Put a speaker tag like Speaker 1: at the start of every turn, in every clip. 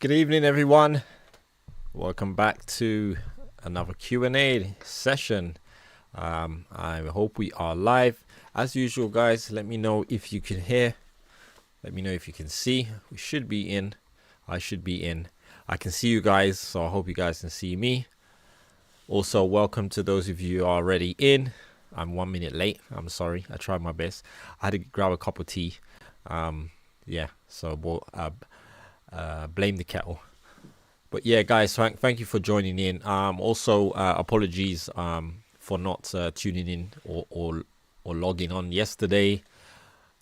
Speaker 1: Good evening, everyone. Welcome back to another Q&A session. I hope we are live. As usual, guys, let me know if you can hear. Let me know if you can see. We should be in. I should be in. I can see you guys, so I hope you guys can see me. Also, welcome to those of you who are already in. I'm 1 minute late. I'm sorry. I tried my best. I had to grab a cup of tea. So blame the kettle. But yeah, guys, thank you for joining in. Also, apologies for not tuning in or logging on yesterday.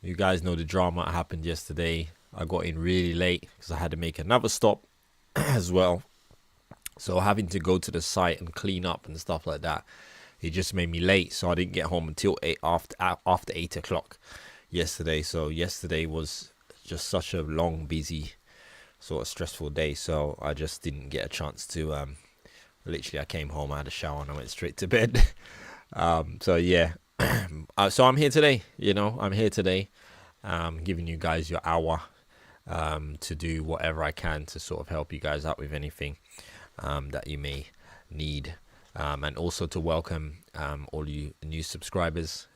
Speaker 1: You guys know the drama that happened yesterday. I got in really late because I had to make another stop as well. So having to go to the site and clean up and stuff like that, it just made me late. So I didn't get home until after 8 o'clock yesterday. So yesterday was just such a long, busy, sort of stressful day. So I just didn't get a chance to, literally I came home, I had a shower and I went straight to bed. So yeah, so I'm here today, I'm here today, giving you guys your hour, to do whatever I can to sort of help you guys out with anything, that you may need. And also to welcome all you new subscribers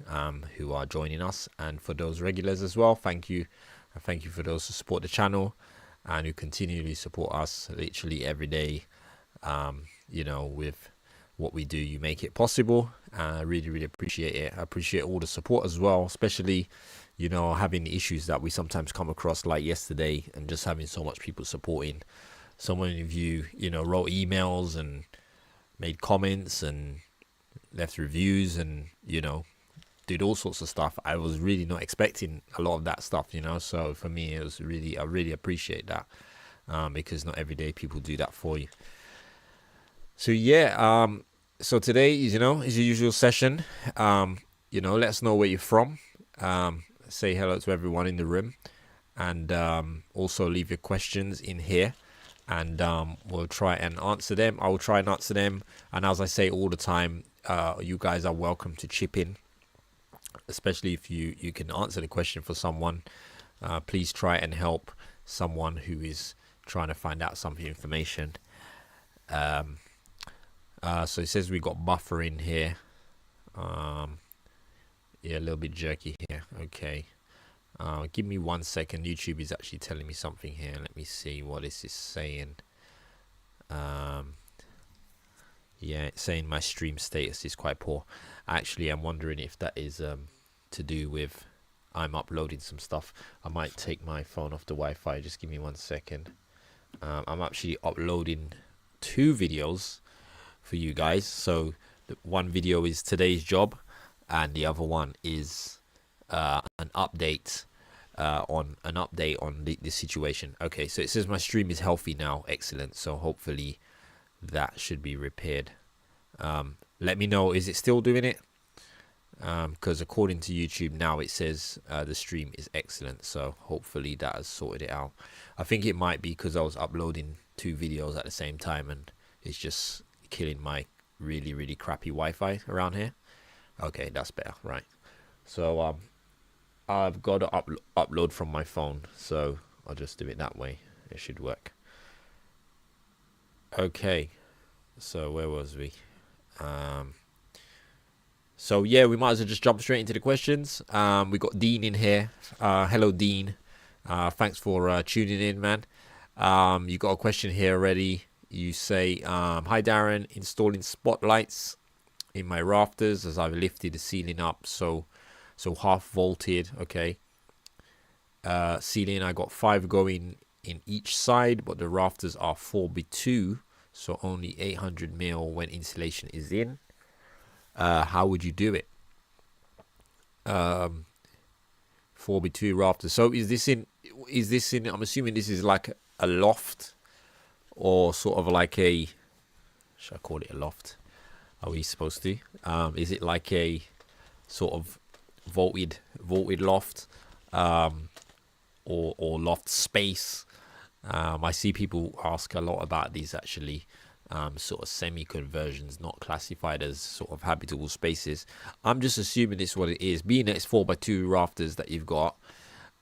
Speaker 1: who are joining us, and for those regulars as well, thank you for those who support the channel and who continually support us literally every day. With what we do, you make it possible. I really appreciate it. I appreciate all the support as well, especially having issues that we sometimes come across like yesterday, and just having so much people supporting. So many of you wrote emails and made comments and left reviews and did all sorts of stuff. I was really not expecting a lot of that stuff, so for me it was really, I really appreciate that, because not every day people do that for you. So yeah, so today is is the usual session. Let us know where you're from. Say hello to everyone in the room, and also leave your questions in here, and we'll try and answer them. I will try and answer them, and as I say all the time, you guys are welcome to chip in, especially if you can answer the question for someone. Please try and help someone who is trying to find out some information. So it says we got buffer in here. Yeah, a little bit jerky here. Okay. Give me 1 second. YouTube is actually telling me something here. Let me see what this is saying. Yeah, it's saying my stream status is quite poor. Actually, I'm wondering if that is to do with I'm uploading some stuff. I might take my phone off the Wi-Fi. Just give me 1 second. I'm actually uploading 2 videos for you guys. So the one video is today's job, and the other one is an update on the situation. Okay, so it says my stream is healthy now. Excellent. So hopefully that should be repaired. Let me know, is it still doing it? Because according to YouTube now it says the stream is excellent, so hopefully that has sorted it out. I think it might be because I was uploading 2 videos at the same time, and it's just killing my really crappy Wi-Fi around here. Okay, that's better. Right, so I've got to upload from my phone, so I'll just do it that way. It should work. Okay, so where was we? So yeah, we might as well just jump straight into the questions. We got Dean in here. Hello, Dean. Thanks for tuning in, man. You got a question here already. You say, hi Darren, installing spotlights in my rafters as I've lifted the ceiling up, so half vaulted. Okay. Ceiling, I got 5 going in each side, but the rafters are 4x2, so only 800 mil when insulation is in. How would you do it? 4x2 rafters. So is this in, I'm assuming this is like a loft, or sort of like a, should I call it a loft? Are we supposed to? Is it like a sort of vaulted loft, or loft space? I see people ask a lot about these actually. Sort of semi-conversions, not classified as sort of habitable spaces. I'm just assuming this is what it is. Being that it's 4x2 rafters that you've got,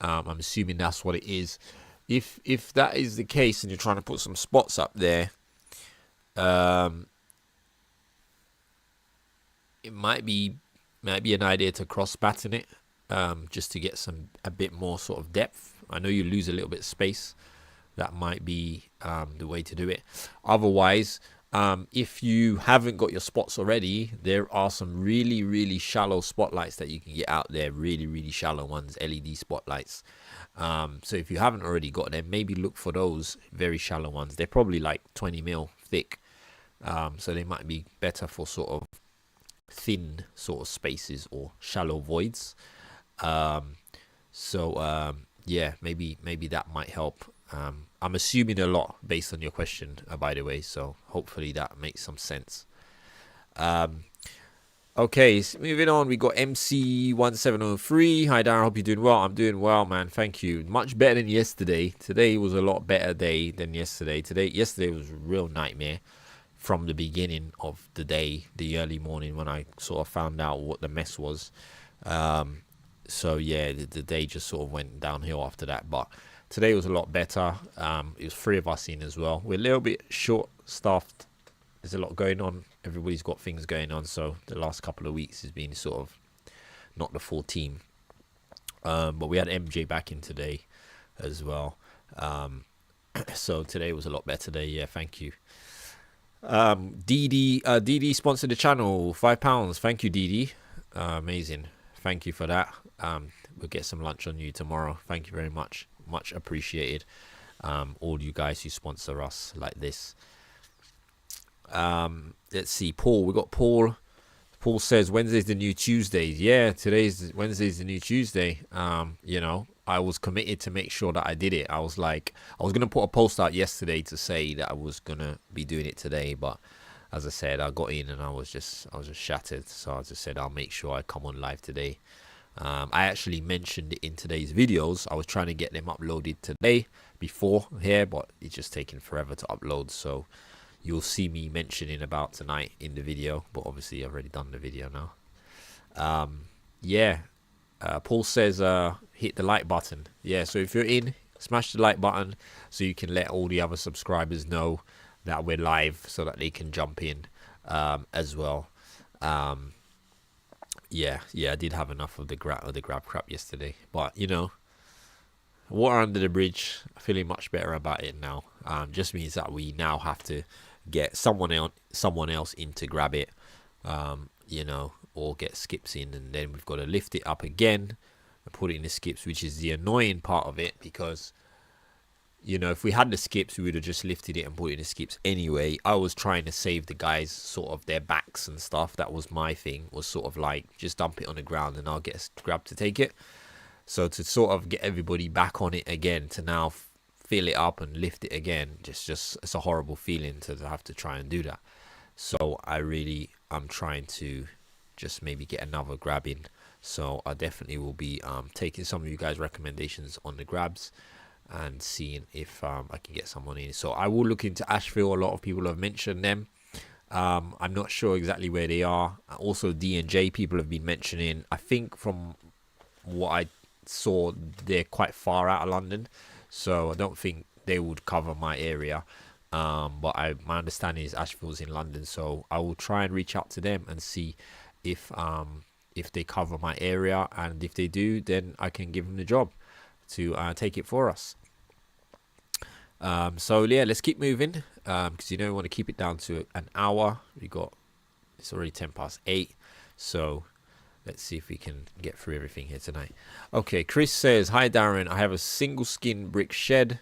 Speaker 1: I'm assuming that's what it is. if that is the case and you're trying to put some spots up there, um, it might be an idea to cross pattern it, just to get a bit more sort of depth. I know you lose a little bit of space. That might be the way to do it. Otherwise, if you haven't got your spots already, there are some really, really shallow spotlights that you can get out there. Really, really shallow ones, LED spotlights. So if you haven't already got them, maybe look for those very shallow ones. They're probably like 20 mil thick. So they might be better for sort of thin sort of spaces or shallow voids. Yeah, maybe that might help. I'm assuming a lot based on your question, by the way, so hopefully that makes some sense. Okay, so moving on, we got MC1703. Hi Darren, hope you're doing well. I'm doing well, man. Thank you. Much better than yesterday. Today was a lot better day than yesterday. Yesterday was a real nightmare from the beginning of the day, the early morning when I sort of found out what the mess was. So yeah, the day just sort of went downhill after that, but today was a lot better. It was 3 of us in as well. We're a little bit short staffed. There's a lot going on. Everybody's got things going on. So the last couple of weeks has been sort of not the full team. But we had MJ back in today as well. So today was a lot better day. Yeah, thank you. DD sponsored the channel, £5. Thank you, DD. Amazing. Thank you for that. We'll get some lunch on you tomorrow. Thank you very much. Much appreciated. All you guys who sponsor us like this. Let's see, Paul. We got Paul. Paul says Wednesday's the new Tuesdays. Yeah, Wednesday's the new Tuesday. I was committed to make sure that I did it. I was gonna put a post out yesterday to say that I was gonna be doing it today, but as I said, I got in and I was just shattered. So I just said I'll make sure I come on live today. I actually mentioned it in today's videos. I was trying to get them uploaded today before here, but it's just taking forever to upload. So you'll see me mentioning about tonight in the video, but obviously I've already done the video now. Paul says hit the like button. Yeah, so if you're in, smash the like button so you can let all the other subscribers know that we're live so that they can jump in as well. Yeah, I did have enough of the grab crap yesterday, but water under the bridge. Feeling much better about it now. Just means that we now have to get someone else in to grab it, or get skips in, and then we've got to lift it up again and put it in the skips, which is the annoying part of it, because if we had the skips, we would have just lifted it and put it in the skips anyway. I was trying to save the guys sort of their backs and stuff. That was my thing, was sort of like just dump it on the ground and I'll get a grab to take it. So to sort of get everybody back on it again, to now fill it up and lift it again, just it's a horrible feeling to have to try and do that. So I'm trying to just maybe get another grab in. So I definitely will be taking some of you guys' recommendations on the grabs and seeing if I can get someone in. So I will look into Asheville. A lot of people have mentioned them. I'm not sure exactly where they are. Also D&J people have been mentioning. I think from what I saw, they're quite far out of London, so I don't think they would cover my area. But my understanding is Asheville's in London, so I will try and reach out to them and see if they cover my area, and if they do, then I can give them the job to take it for us. So yeah, let's keep moving, because we want to keep it down to an hour. It's already 8:10, so let's see if we can get through everything here tonight. Okay, Chris says, hi Darren, I have a single skin brick shed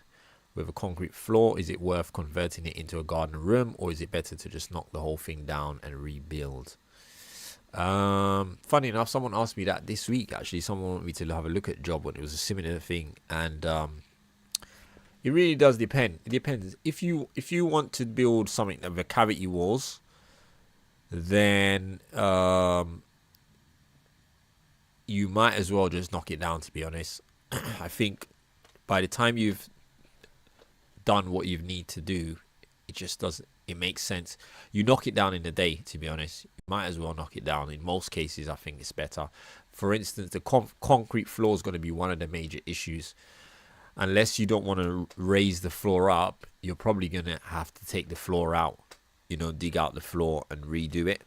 Speaker 1: with a concrete floor. Is it worth converting it into a garden room, or is it better to just knock the whole thing down and rebuild? Funny enough, someone asked me that this week. Actually, someone wanted me to have a look at a job when it was a similar thing, and it really does depend. It depends. If you want to build something with cavity walls, then you might as well just knock it down, to be honest. I think by the time you've done what you need to do, it makes sense. You knock it down in a day, to be honest. You might as well knock it down. In most cases, I think it's better. For instance, the concrete floor is going to be one of the major issues. unless you don't want to raise the floor up, you're probably going to have to take the floor out, you know, dig out the floor and redo it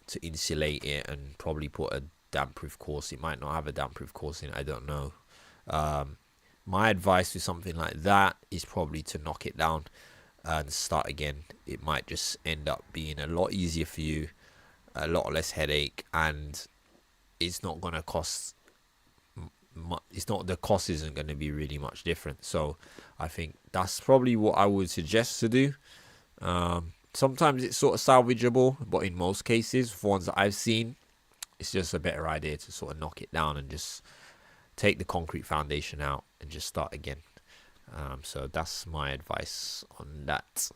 Speaker 1: to insulate it, and probably put a damp proof course. It might not have a damp proof course in it, I don't know. My advice with something like that is probably to knock it down and start again. It might just end up being a lot easier for you, a lot less headache, and it's not going to cost the cost isn't going to be really much different. So I think that's probably what I would suggest to do. Sometimes it's sort of salvageable, but in most cases, for ones that I've seen, it's just a better idea to sort of knock it down and just take the concrete foundation out and just start again. So that's my advice on that.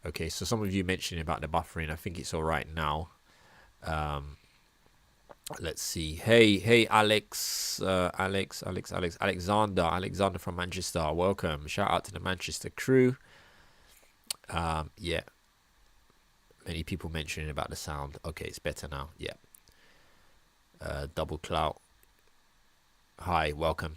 Speaker 1: Okay, so some of you mentioned about the buffering. I think it's all right now. Let's see. Hey, Alexander from Manchester. Welcome. Shout out to the Manchester crew. Yeah. Many people mentioning about the sound. Okay, it's better now. Yeah. Double clout. Hi, welcome.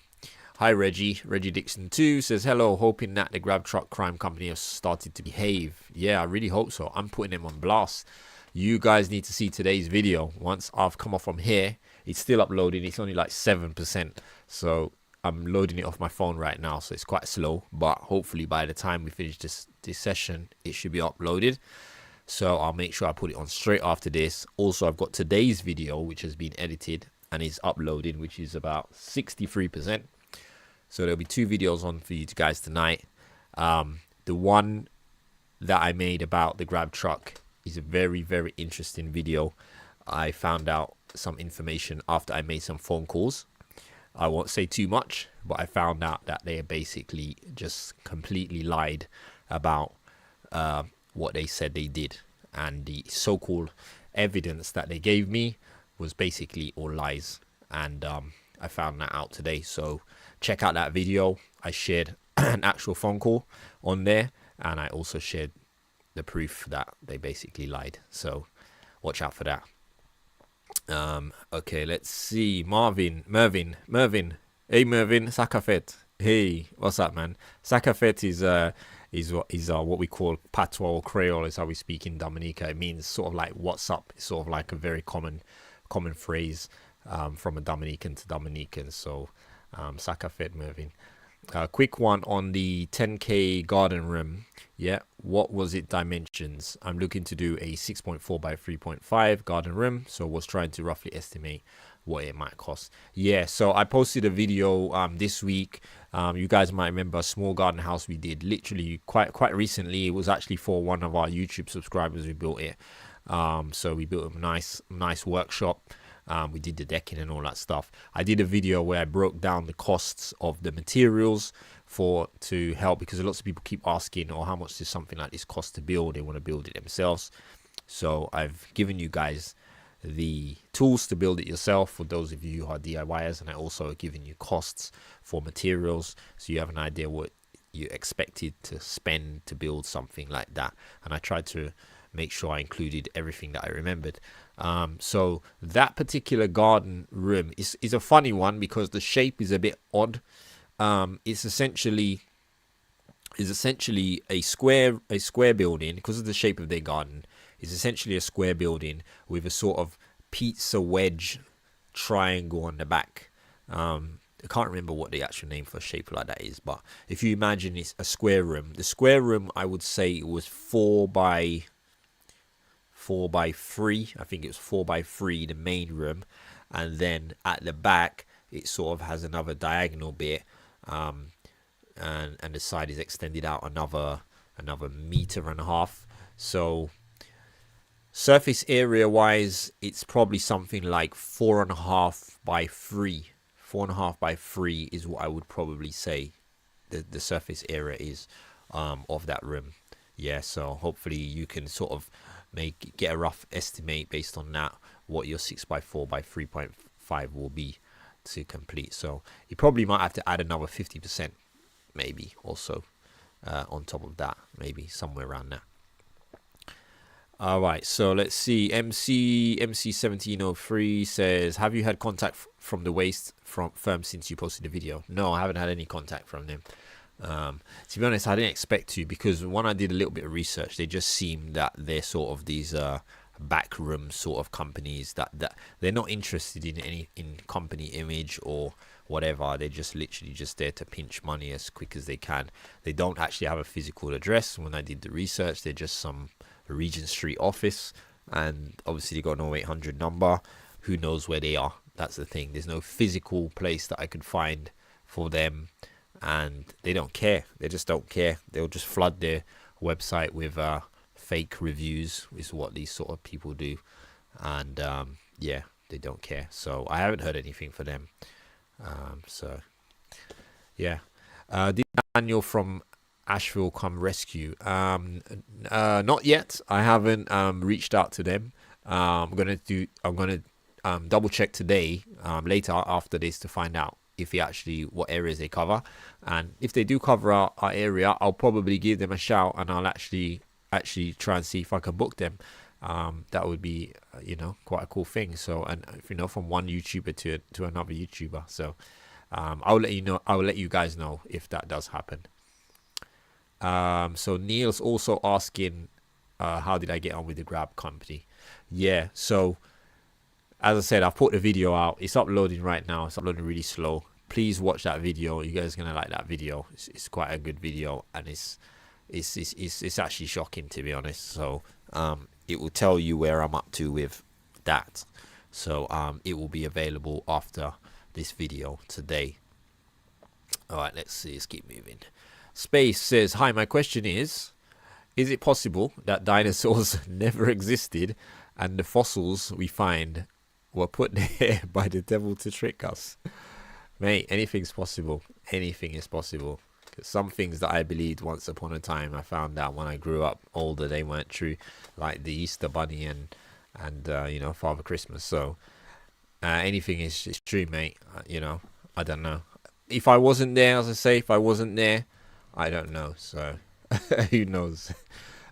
Speaker 1: Hi, Reggie. Reggie Dixon 2 says, hello, hoping that the grab truck crime company has started to behave. Yeah, I really hope so. I'm putting them on blast. You guys need to see today's video. Once I've come off from here, it's still uploading. It's only like 7%. So I'm loading it off my phone right now. So it's quite slow. But hopefully by the time we finish this session, it should be uploaded. So I'll make sure I put it on straight after this. Also, I've got today's video, which has been edited and is uploaded, which is about 63%. So there'll be 2 videos on for you guys tonight. The one that I made about the grab truck is a very, very interesting video. I found out some information after I made some phone calls. I won't say too much, but I found out that they basically just completely lied about what they said they did. And the so-called evidence that they gave me was basically all lies. And I found that out today. So check out that video. I shared an actual phone call on there, and I also shared the proof that they basically lied. So watch out for that. Okay, let's see. Mervin. Hey, Mervin. Sakafet. Hey, what's up, man? Sakafet is what we call patois or Creole, is how we speak in Dominica. It means sort of like what's up. It's sort of like a very common phrase from a Dominican to Dominican. So Sakafet, Mervin. Quick one on the 10K garden room. Yeah, what was it dimensions? I'm looking to do a 6.4 by 3.5 garden room, so was trying to roughly estimate what it might cost. Yeah, so I posted a video this week. You guys might remember a small garden house we did literally quite recently. It was actually for one of our YouTube subscribers. We built it. So we built a nice workshop. We did the decking and all that stuff. I did a video where I broke down the costs of the materials to help, because lots of people keep asking, how much does something like this cost to build? They want to build it themselves. So I've given you guys the tools to build it yourself for those of you who are DIYers, and I also have given you costs for materials, so you have an idea what you expected to spend to build something like that. And I tried to make sure I included everything that I remembered. So that particular garden room is a funny one because the shape is a bit odd. It's essentially a square building because of the shape of their garden. It's essentially a square building with a sort of pizza wedge triangle on the back. I can't remember what the actual name for a shape like that is, but if you imagine it's a square room, the square room, I would say it was 4 by 3. I think it was 4 by 3, the main room, and then at the back it sort of has another diagonal bit, and the side is extended out another 1.5 meters. So surface area wise, it's probably something like 4.5 by 3. 4.5 by 3 is what I would probably say the surface area is of that room. Yeah, so hopefully you can sort of get a rough estimate based on that what your 6 by 4 by 3.5 will be to complete. So you probably might have to add another 50% maybe also on top of that, maybe somewhere around that. All right, so let's see. MC 1703 says, "Have you had contact from the waste from firm since you posted the video?" No, I haven't had any contact from them. To be honest, I didn't expect to, because when I did a little bit of research, they just seemed that they're sort of these backroom sort of companies that they're not interested in any in company image or whatever. They're just literally just there to pinch money as quick as they can. They don't actually have a physical address. When I did the research, they're just some Regent Street office, and obviously they got no 800 number. Who knows where they are? That's the thing. There's no physical place that I could find for them, and they don't care. They just don't care. They'll just flood their website with fake reviews, is what these sort of people do. And yeah, they don't care. So I haven't heard anything for them. So yeah. Did Daniel from Asheville come rescue? Not yet. I haven't reached out to them. I'm gonna double check today, later after this, to find out if he actually, what areas they cover, and if they do cover our area, I'll probably give them a shout, and I'll actually try and see if I can book them. That would be quite a cool thing. So, and from one YouTuber to another YouTuber. So I'll let you guys know if that does happen. So Neil's also asking, how did I get on with the Grab company? Yeah, so as I said, I've put the video out. It's uploading right now. It's uploading really slow. Please watch that video. You guys are gonna like that video. It's quite a good video, and it's actually shocking, to be honest. So it will tell you where I'm up to with that. So it will be available after this video today. All right, let's see. Let's keep moving. Space says, "Hi, my question is it possible that dinosaurs never existed and the fossils we find were put there by the devil to trick us?" Mate, anything's possible. Anything is possible. Some things that I believed once upon a time, I found out when I grew up older, they weren't true, like the Easter Bunny and Father Christmas. So anything is true, mate. I don't know. If I wasn't there, as I say, if I wasn't there, I don't know. So who knows?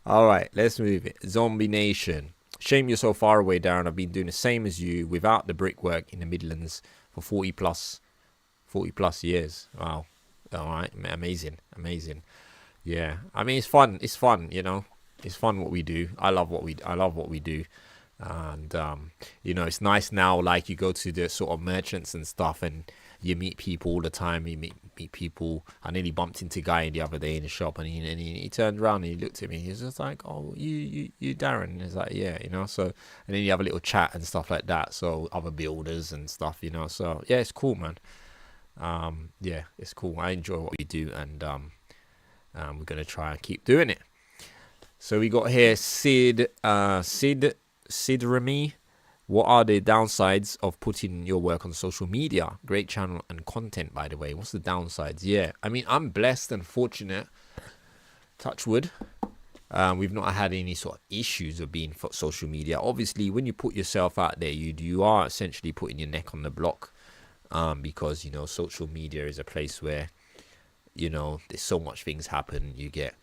Speaker 1: All right, let's move it. Zombie Nation. "Shame you're so far away, Darren. I've been doing the same as you without the brickwork in the Midlands for 40 plus years." Wow. All right, amazing. Yeah, I mean, it's fun. It's fun, It's fun what we do. I love what we do. And it's nice now, like, you go to the sort of merchants and stuff, and you meet people all the time. You meet people. I nearly bumped into a guy the other day in the shop, and he turned around and he looked at me. He's just like, "Oh, you Darren?" And he's like, "Yeah," So, and then you have a little chat and stuff like that. So other builders and stuff, So yeah, it's cool, man. Yeah, it's cool. I enjoy what we do, and we're gonna try and keep doing it. So we got here Sid Remy. "What are the downsides of putting your work on social media? Great channel and content, by the way. What's the downsides?" Yeah, I mean, I'm blessed and fortunate, touch wood. We've not had any sort of issues of being for social media. Obviously, when you put yourself out there, you are essentially putting your neck on the block, because social media is a place where there's so much things happen. You get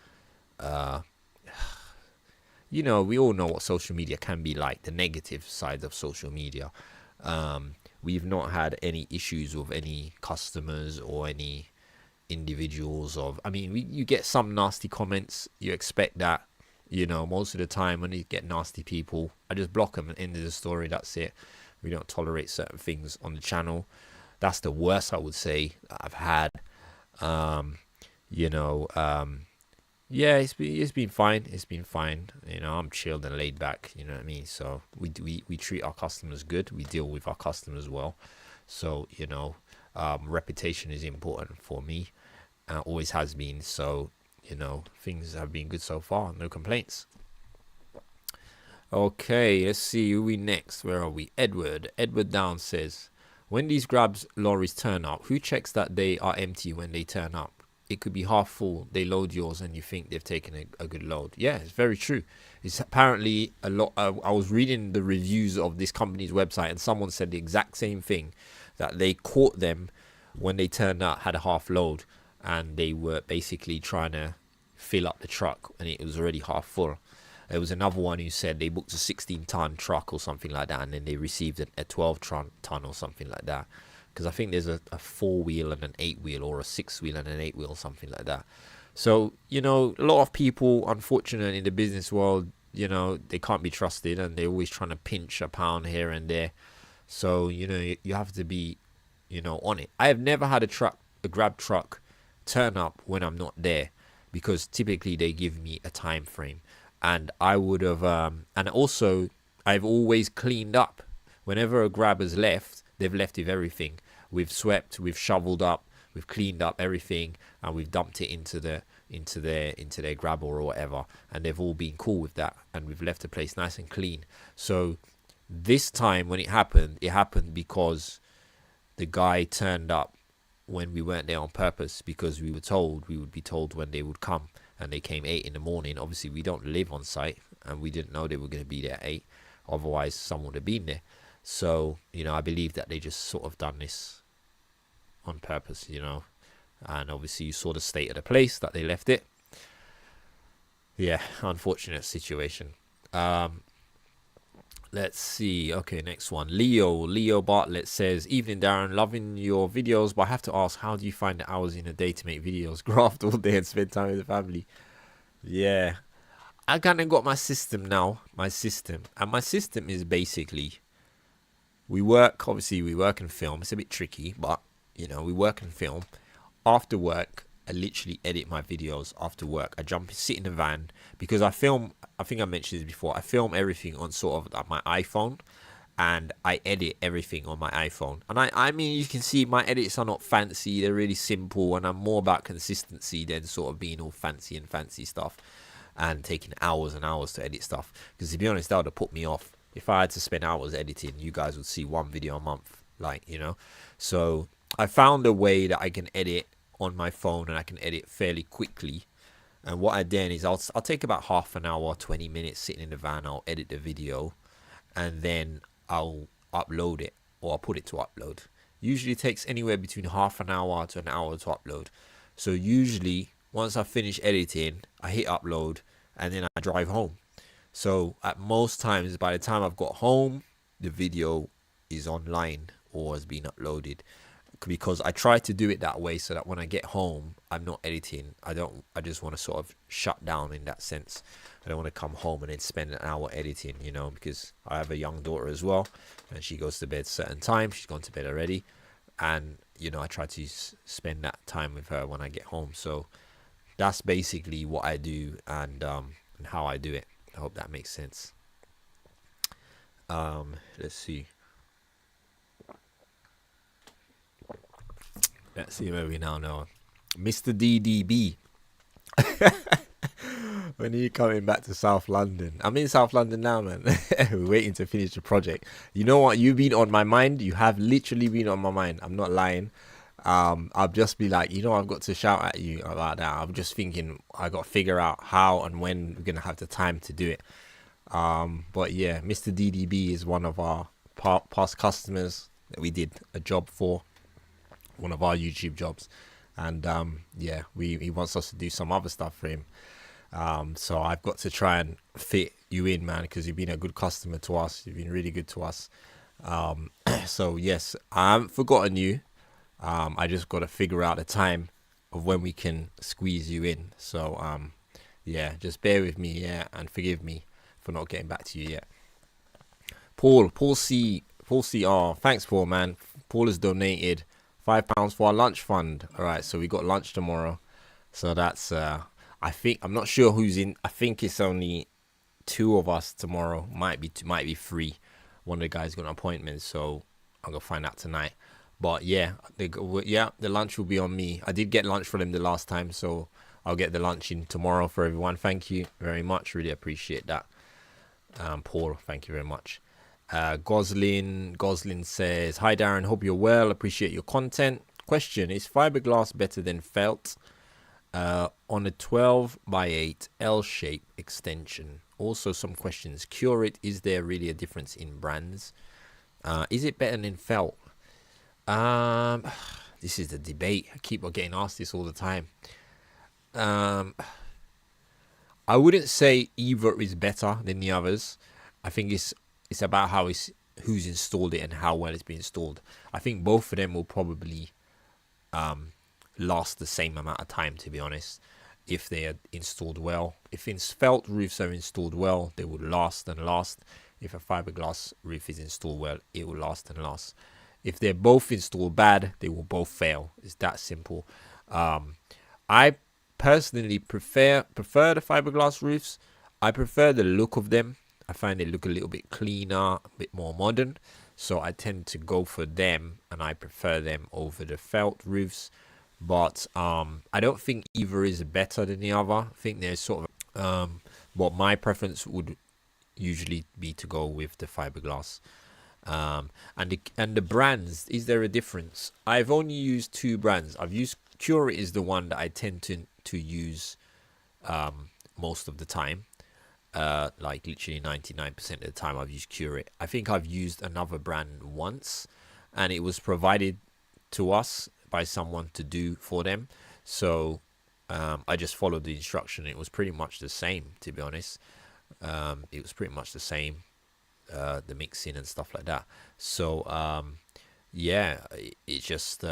Speaker 1: we all know what social media can be like, the negative side of social media. We've not had any issues with any customers or any individuals you get some nasty comments. You expect that, most of the time when you get nasty people, I just block them and end of the story. That's it. We don't tolerate certain things on the channel. That's the worst, I would say, that I've had. Yeah, it's been fine. It's been fine. I'm chilled and laid back. You know what I mean? So we treat our customers good. We deal with our customers well. So reputation is important for me. Always has been. So things have been good so far. No complaints. Okay, let's see who we next. Where are we? Edward Down says, "When these Grabs lorries turn up, who checks that they are empty when they turn up? It could be half full. They load yours and you think they've taken a good load." Yeah, it's very true. It's apparently a lot. I was reading the reviews of this company's website, and someone said the exact same thing, that they caught them when they turned out, had a half load, and they were basically trying to fill up the truck and it was already half full. There was another one who said they booked a 16-ton truck or something like that, and then they received a 12-ton or something like that. Because I think there's a 4-wheel and an 8-wheel, or a 6-wheel and an 8-wheel, something like that. So, a lot of people, unfortunately, in the business world, they can't be trusted, and they're always trying to pinch a pound here and there. So, you have to be, on it. I have never had a grab truck turn up when I'm not there, because typically they give me a time frame. And I would have, and also I've always cleaned up. Whenever a grab has left, they've left with everything. We've swept, we've shoveled up, we've cleaned up everything, and we've dumped it into their grab or whatever. And they've all been cool with that, and we've left the place nice and clean. So this time when it happened because the guy turned up when we weren't there on purpose, because we would be told when they would come, and they came 8 in the morning. Obviously we don't live on site, and we didn't know they were going to be there at 8, otherwise someone would have been there. So I believe that they just sort of done this on purpose, and obviously you saw the state of the place that they left it. Yeah, unfortunate situation. Let's see. Okay, next one. Leo Bartlett says, "Evening, Darren. Loving your videos, but I have to ask, how do you find the hours in a day to make videos? Graft all day and spend time with the family." Yeah, I kind of got my system now. And my system is basically, we work and film. It's a bit tricky, but we work and film. After work, I literally edit my videos after work. I sit in the van, because I film, I think I mentioned this before, I film everything on sort of my iPhone, and I edit everything on my iPhone. And I mean, you can see my edits are not fancy, they're really simple, and I'm more about consistency than sort of being all fancy stuff and taking hours and hours to edit stuff. Because to be honest, that would have put me off. If I had to spend hours editing, you guys would see one video a month, So I found a way that I can edit on my phone, and I can edit fairly quickly. And what I then is I'll take about half an hour, 20 minutes sitting in the van. I'll edit the video, and then I'll upload it, or I'll put it to upload. Usually it takes anywhere between half an hour to an hour to upload. So usually once I finish editing, I hit upload, and then I drive home. So at most times, by the time I've got home, the video is online or has been uploaded, because I try to do it that way, so that when I get home, I'm not editing. I just want to sort of shut down in that sense. I don't want to come home and then spend an hour editing, because I have a young daughter as well, and she goes to bed certain time. She's gone to bed already, and I try to spend that time with her when I get home. So that's basically what I do, and how I do it. I hope that makes sense. Let's see where we now know. Mr. DDB. When are you coming back to South London? I'm in South London now, man. We're waiting to finish the project. You know what? You've been on my mind. You have literally been on my mind. I'm not lying. I'll just be like, I've got to shout at you about that. I'm just thinking I got to figure out how and when we're going to have the time to do it. But yeah, Mr. DDB is one of our past customers that we did a job for, one of our YouTube jobs. And yeah, he wants us to do some other stuff for him. So I've got to try and fit you in, man, because you've been a good customer to us. You've been really good to us. So yes, I haven't forgotten you. I just got to figure out the time of when we can squeeze you in. So yeah, just bear with me, yeah, and forgive me for not getting back to you yet. Paul CR, thanks Paul, man. Paul has donated £5 for our lunch fund. All right, so we got lunch tomorrow. So that's I'm not sure who's in. I think it's only 2 of us tomorrow. Might be 3. One of the guys got an appointment, so I'm gonna find out tonight. But yeah, the lunch will be on me. I did get lunch for them the last time, so I'll get the lunch in tomorrow for everyone. Thank you very much. Really appreciate that. Paul, thank you very much. Goslin says, "Hi Darren, hope you're well. Appreciate your content. Question: is fiberglass better than felt on a 12x8 L-shape extension? Also, some questions. Curate: is there really a difference in brands? Is it better than felt? This is the debate. I keep on getting asked this all the time. I wouldn't say either is better than the others. I think it's about how it's who's installed it and how well it's been installed. I think both of them will probably last the same amount of time, to be honest, if they are installed well. If felt roofs are installed well, they will last and last. If a fiberglass roof is installed well, it will last and last. If they're both installed bad, they will both fail. It's that simple. I personally prefer the fiberglass roofs. I prefer the look of them. I find they look a little bit cleaner, a bit more modern. So I tend to go for them, and I prefer them over the felt roofs. But I don't think either is better than the other. I think there's sort of what my preference would usually be to go with the fiberglass. And the brands, is there a difference? I've only used two brands. I've used Curate is the one that I tend to use most of the time. Like literally 99% of the time I've used Curate. I think I've used another brand once, and it was provided to us by someone to do for them. So I just followed the instruction. It was pretty much the same, to be honest. It was pretty much the same, the mixing and stuff like that. So yeah, it just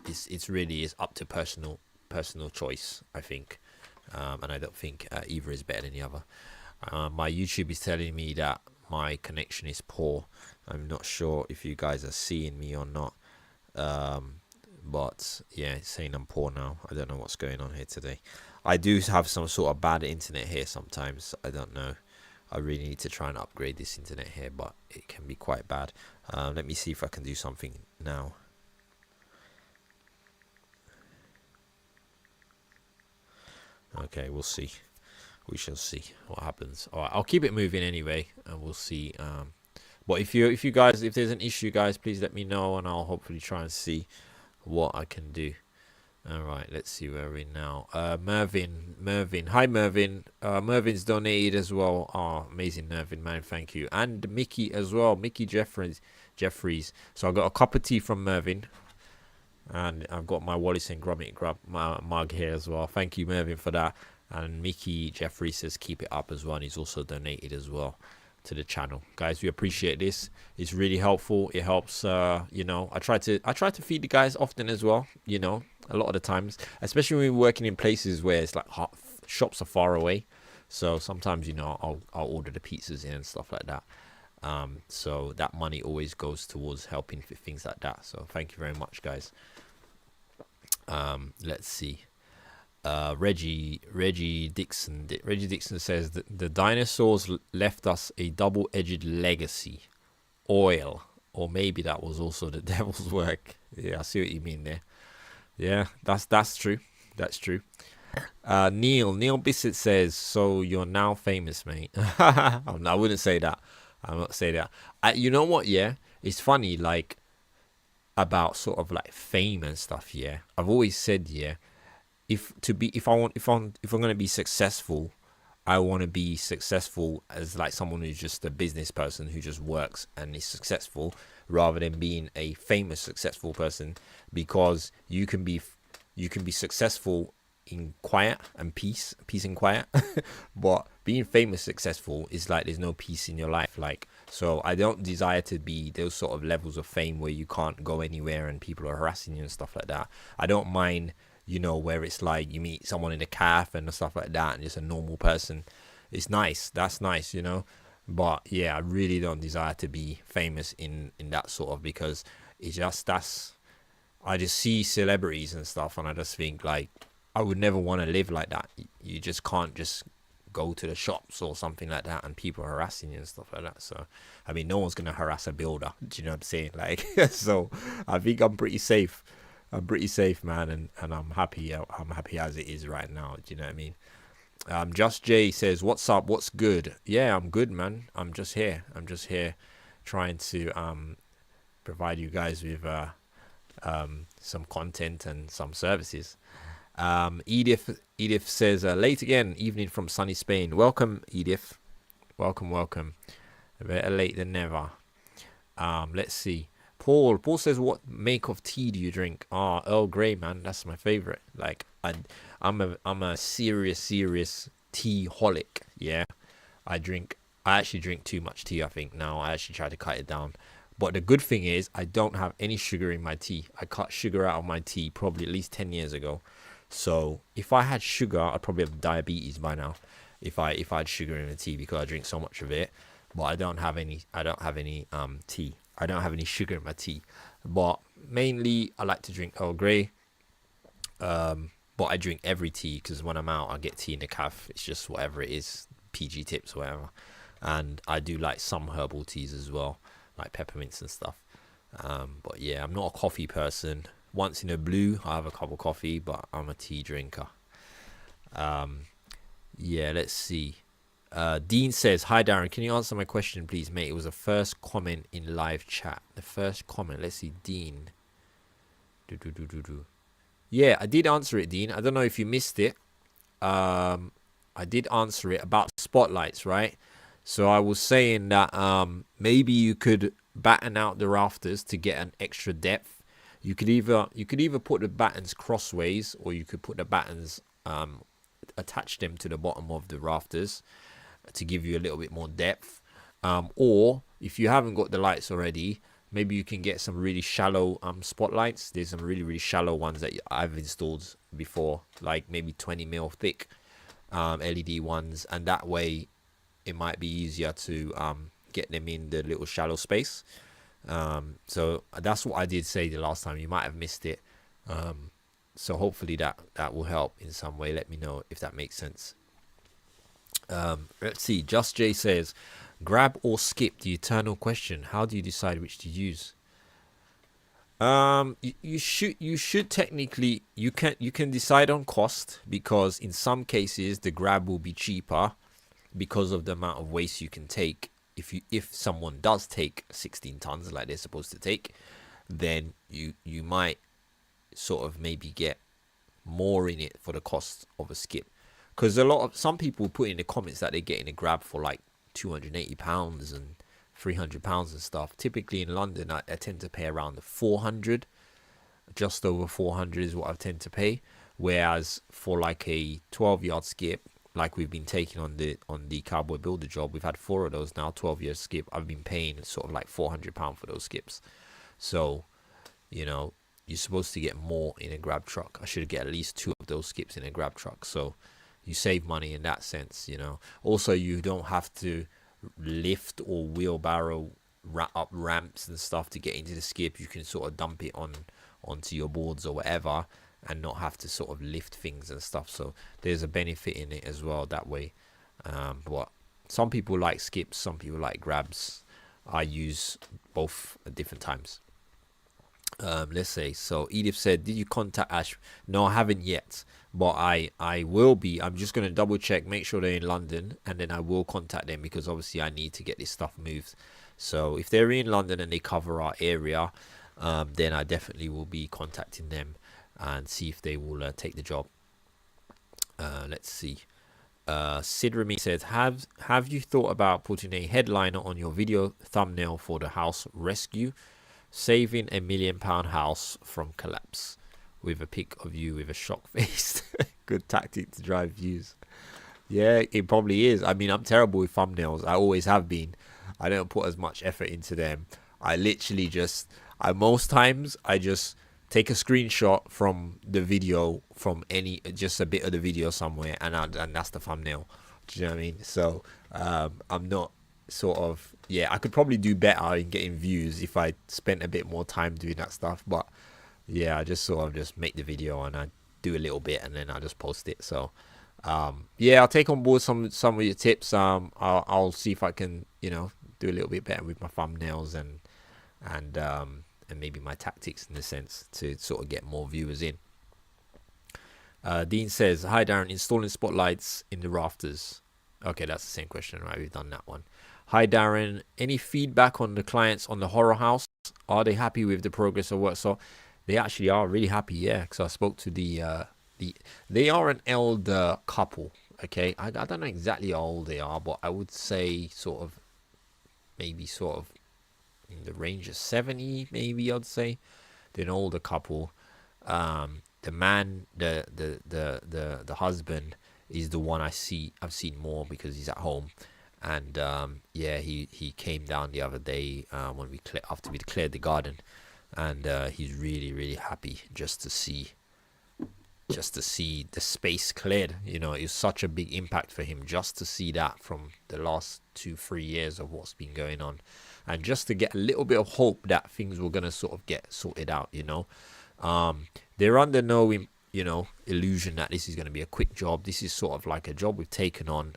Speaker 1: it's really is up to personal choice, I think. And I don't think either is better than the other. My YouTube is telling me that my connection is poor. I'm not sure if you guys are seeing me or not. But yeah, it's saying I'm poor now. I don't know what's going on here today. I do have some sort of bad internet here sometimes. I don't know. I really need to try and upgrade this internet here, but it can be quite bad. Let me see if I can do something now. Okay, we'll see. We shall see what happens. All right, I'll keep it moving anyway, and we'll see. But if you guys, if there's an issue, guys, please let me know, and I'll hopefully try and see what I can do. All right, let's see where we're in now. Mervin, hi Mervin. Mervin's donated as well. Oh, amazing, Mervin, man, thank you. And Mickey as well, Mickey Jeffries. So I got a cup of tea from Mervin, and I've got my Wallace and Gromit mug here as well. Thank you, Mervin, for that. And Mickey Jeffries says keep it up as well, and he's also donated as well to the channel. Guys, we appreciate this. It's really helpful. It helps. You know, I try to feed the guys often as well. You know, a lot of the times, especially when we're working in places where it's like shops are far away. So sometimes, you know, I'll order the pizzas in and stuff like that. So that money always goes towards helping for things like that. So thank you very much, guys. Let's see. Reggie Dixon says that the dinosaurs left us a double-edged legacy, oil, or maybe that was also the devil's work. Yeah, I see what you mean there. Yeah, that's true. That's true. Neil Bissett says, so you're now famous, mate. I wouldn't say that. I won't say that. You know what? Yeah, it's funny. Like about sort of like fame and stuff. Yeah, I've always said, yeah, if I'm gonna be successful, I want to be successful as like someone who's just a business person who just works and is successful, rather than being a famous successful person, because you can be successful in quiet and peace and quiet, but being famous successful is like there's no peace in your life. Like, so I don't desire to be those sort of levels of fame where you can't go anywhere and people are harassing you and stuff like that. I don't mind, you know, where it's like you meet someone in a cafe and stuff like that and just a normal person. It's nice. That's nice, you know. But yeah, I really don't desire to be famous in that sort of, because it's just I just see celebrities and stuff and I just think like I would never want to live like that. You just can't just go to the shops or something like that and people are harassing you and stuff like that. So I mean, no one's gonna harass a builder. Do you know what I'm saying? Like, so I think I'm pretty safe. I'm pretty safe, man, and I'm happy. I'm happy as it is right now. Do you know what I mean? Just Jay says, "What's up? What's good?" Yeah, I'm good, man. I'm just here. Trying to provide you guys with some content and some services. Edith says, "Late again, evening from sunny Spain." Welcome, Edith. Welcome. Better late than never. Let's see. Paul says, what make of tea do you drink? Earl Grey, man, that's my favorite. Like I'm a serious tea holic. Yeah, I actually drink too much tea. I think now I actually try to cut it down. But the good thing is I don't have any sugar in my tea. I cut sugar out of my tea probably at least 10 years ago. So if I had sugar, I'd probably have diabetes by now. If I had sugar in the tea because I drink so much of it. But I don't have any tea. I don't have any sugar in my tea. But mainly I like to drink Earl Grey. But I drink every tea because when I'm out I get tea in the cafe. It's just whatever it is, PG tips, whatever. And I do like some herbal teas as well, like peppermints and stuff. But yeah, I'm not a coffee person. Once in a blue, I have a cup of coffee, but I'm a tea drinker. Yeah, let's see. Dean says, "Hi Darren, can you answer my question, please, mate? It was the first comment in live chat. The first comment. Let's see, Dean. Yeah, I did answer it, Dean. I don't know if you missed it. I did answer it about spotlights, right? So I was saying that maybe you could batten out the rafters to get an extra depth. You could either put the battens crossways, or you could put the battens attach them to the bottom of the rafters to give you a little bit more depth. Or if you haven't got the lights already, maybe you can get some really shallow spotlights. There's some really shallow ones that I've installed before, like maybe 20 mil thick LED ones, and that way it might be easier to get them in the little shallow space. So that's what I did say the last time. You might have missed it. So hopefully that will help in some way. Let me know if that makes sense. Let's see. Just Jay says, grab or skip, the eternal question. How do you decide which to use? You should technically, you can decide on cost, because in some cases the grab will be cheaper because of the amount of waste you can take. If someone does take 16 tons like they're supposed to take, then you might sort of maybe get more in it for the cost of a skip. Because some people put in the comments that they're getting a grab for like £280 and £300 and stuff. Typically in London, I tend to pay around the 400, just over 400 is what I tend to pay. Whereas for like a 12-yard skip, like we've been taking on the Cowboy Builder job, we've had 4 of those now, 12-yard skip. I've been paying sort of like £400 for those skips. So, you're supposed to get more in a grab truck. I should get at least 2 of those skips in a grab truck. So you save money in that sense, Also, you don't have to lift or wheelbarrow up ramps and stuff to get into the skip. You can sort of dump it onto your boards or whatever and not have to sort of lift things and stuff. So there's a benefit in it as well that way. But some people like skips, some people like grabs. I use both at different times. Let's say, so Edith said, did you contact Ash? No, I haven't yet, but I will be. I'm just going to double check, make sure they're in London, and then I will contact them, because obviously I need to get this stuff moved. So if they're in London and they cover our area, then I definitely will be contacting them and see if they will take the job. Let's see. Sid Remy says, have you thought about putting a headliner on your video thumbnail for the house rescue? Saving £1 million house from collapse, with a pic of you with a shock face. Good tactic to drive views. Yeah, it probably is. I mean, I'm terrible with thumbnails. I always have been. I don't put as much effort into them. I literally most times I just take a screenshot from the video, from just a bit of the video somewhere, and that's the thumbnail. Do you know what I mean? So I'm not sort of, I could probably do better in getting views if I spent a bit more time doing that stuff. But yeah, I just sort of just make the video and I do a little bit and then I just post it. So I'll take on board some of your tips. I'll see if I can do a little bit better with my thumbnails and maybe my tactics in the sense to sort of get more viewers in. Dean says, hi Darren, installing spotlights in the rafters. Okay, that's the same question, right? We've done that one. Hi Darren, any feedback on the clients on the horror house? Are they happy with the progress of work? So they actually are really happy, yeah. Because I spoke to they are an elder couple, okay. I don't know exactly how old they are, but I would say maybe in the range of 70, maybe I'd say. They're an older couple. The man, the husband is the one I've seen more because he's at home. And yeah, he came down the other day when after we cleared the garden, and he's really happy just to see the space cleared. It was such a big impact for him just to see that from the last 2-3 years of what's been going on, and just to get a little bit of hope that things were gonna sort of get sorted out. They're under no illusion that this is going to be a quick job. This is sort of like a job we've taken on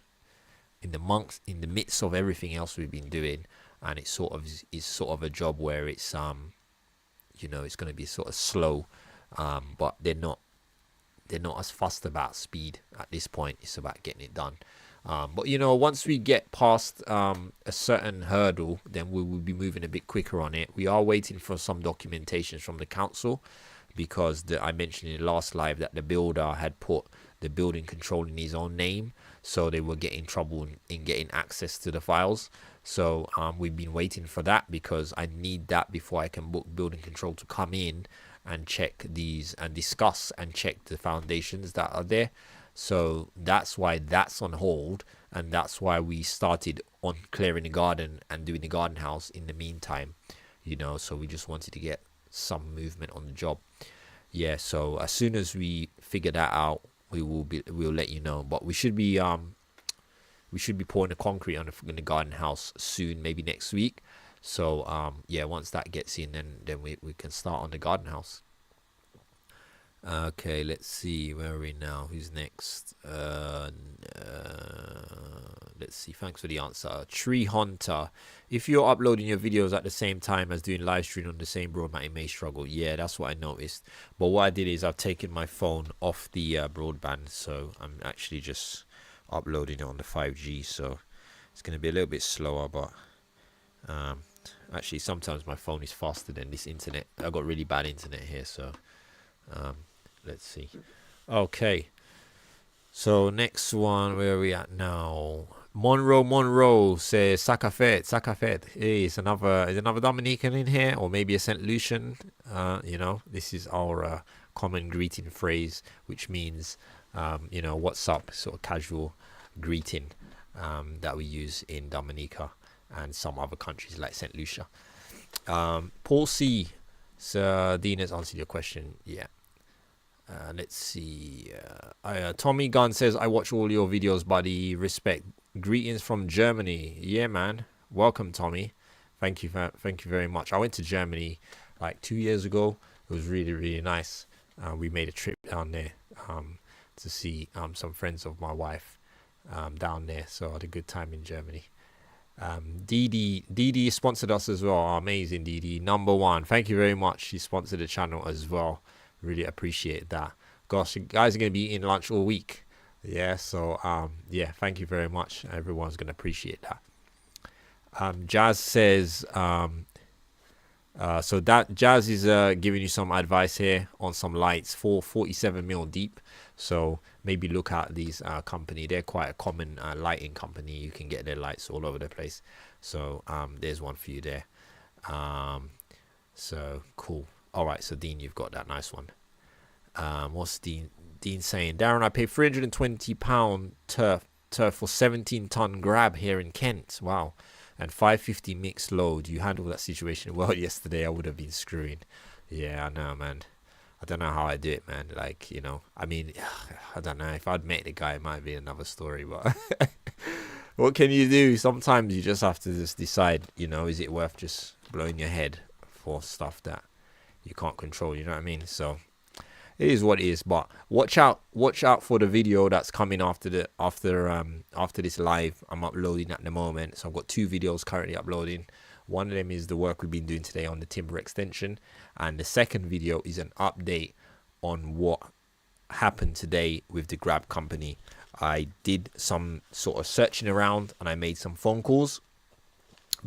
Speaker 1: in the midst of everything else we've been doing, and it's sort of a job where it's it's going to be sort of slow, but they're not as fussed about speed at this point. It's about getting it done. But once we get past a certain hurdle, then we will be moving a bit quicker on it. We are waiting for some documentations from the council, because I mentioned in the last live that the builder had put the building control in his own name, so they were getting trouble in getting access to the files. So we've been waiting for that, because I need that before I can book building control to come in and check these and discuss and check the foundations that are there. So that's why that's on hold, and that's why we started on clearing the garden and doing the garden house in the meantime. So we just wanted to get some movement on the job. Yeah, so as soon as we figure that out, we'll let you know. But we should be pouring the concrete on the garden house soon, maybe next week. So yeah, once that gets in, then we can start on the garden house. Okay, let's see, where are we now? Who's next? Let's see. Thanks for the answer. Tree Hunter. If you're uploading your videos at the same time as doing live stream on the same broadband, it may struggle. Yeah, that's what I noticed. But what I did is I've taken my phone off the broadband, so I'm actually just uploading it on the 5G. So it's going to be a little bit slower, but actually sometimes my phone is faster than this internet. I've got really bad internet here, so let's see. Okay, so next one, where are we at now? Monroe says Sakafet. Hey, is another Dominican in here, or maybe a St. Lucian? This is our common greeting phrase, which means what's up, sort of casual greeting that we use in Dominica and some other countries like St. Lucia. Paul C. So Dean has answered your question. Yeah. Let's see. Tommy Gunn says, I watch all your videos, buddy. Respect. Greetings from Germany. Yeah, man. Welcome, Tommy. Thank you very much. I went to Germany like 2 years ago. It was really nice. We made a trip down there to see some friends of my wife down there. So I had a good time in Germany. Didi sponsored us as well. Amazing, Didi. Number one. Thank you very much. She sponsored the channel as well. Really appreciate that. Gosh, you guys are going to be eating lunch all week. Yeah, so yeah, thank you very much. Everyone's going to appreciate that. Jazz says, so that Jazz is giving you some advice here on some lights for 47mm deep. So maybe look at these company. They're quite a common lighting company. You can get their lights all over the place. So there's one for you there. So cool. All right, so Dean, you've got that nice one. What's Dean saying? Darren, I paid £320 turf for 17-ton grab here in Kent. Wow. And 550 mixed load. You handled that situation well yesterday. I would have been screwing. Yeah, I know, man. I don't know how I do it, man. Like, I mean, I don't know. If I'd met the guy, it might be another story. But what can you do? Sometimes you just have to just decide, is it worth just blowing your head for stuff that you can't control, you know what I mean? So it is what it is. But watch out for the video that's coming after this live. I'm uploading at the moment, so I've got 2 videos currently uploading. One of them is the work we've been doing today on the timber extension, and the second video is an update on what happened today with the grab company. I did some sort of searching around, and I made some phone calls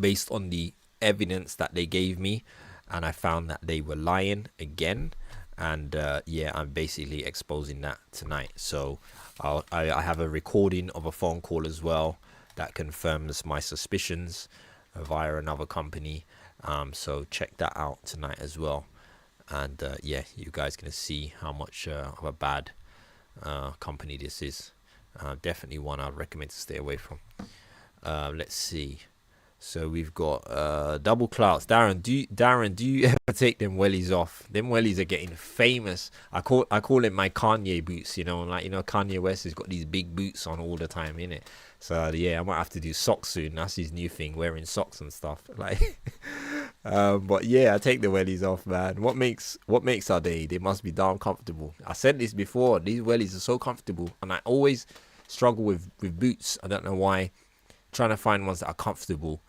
Speaker 1: based on the evidence that they gave me, and I found that they were lying again. And yeah, I'm basically exposing that tonight. So I have a recording of a phone call as well that confirms my suspicions via another company. So check that out tonight as well. And yeah, you guys gonna see how much of a bad company this is. Definitely one I'd recommend to stay away from. Let's see. So we've got double clouts. Darren, do you ever take them wellies off? Them wellies are getting famous. I call it my Kanye boots. Like Kanye West has got these big boots on all the time, innit? So yeah, I might have to do socks soon. That's his new thing, wearing socks and stuff. Like, but yeah, I take the wellies off, man. What makes our day? They must be darn comfortable. I said this before. These wellies are so comfortable, and I always struggle with boots. I don't know why. Trying to find ones that are comfortable.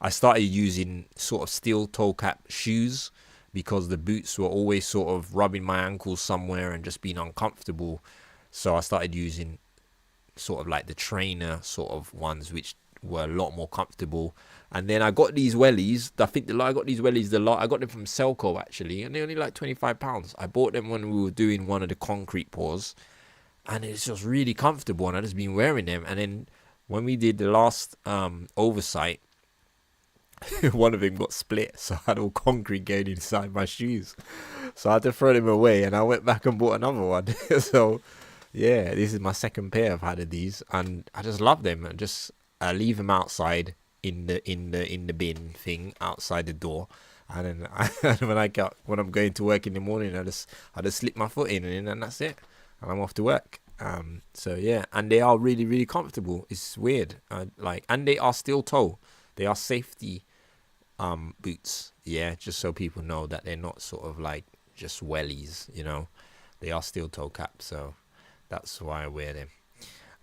Speaker 1: I started using sort of steel toe cap shoes because the boots were always sort of rubbing my ankles somewhere and just being uncomfortable. So I started using sort of like the trainer sort of ones, which were a lot more comfortable. And then I got these wellies. I think I got these wellies I got them from Selco actually, and they're only like £25. I bought them when we were doing one of the concrete pours, and it's just really comfortable. And I just been wearing them. And then when we did the last oversight, one of them got split, so I had all concrete going inside my shoes. So I had to throw them away, and I went back and bought another one. So yeah, this is my second pair I've had of these, and I just love them. And just I leave them outside in the bin thing outside the door, and then when I'm going to work in the morning, I just slip my foot in, and that's it, and I'm off to work. So yeah, and they are really, really comfortable. It's weird. And they are steel toe. They are safety boots. Yeah, just so people know that they're not sort of like just wellies. They are steel toe caps. So that's why I wear them.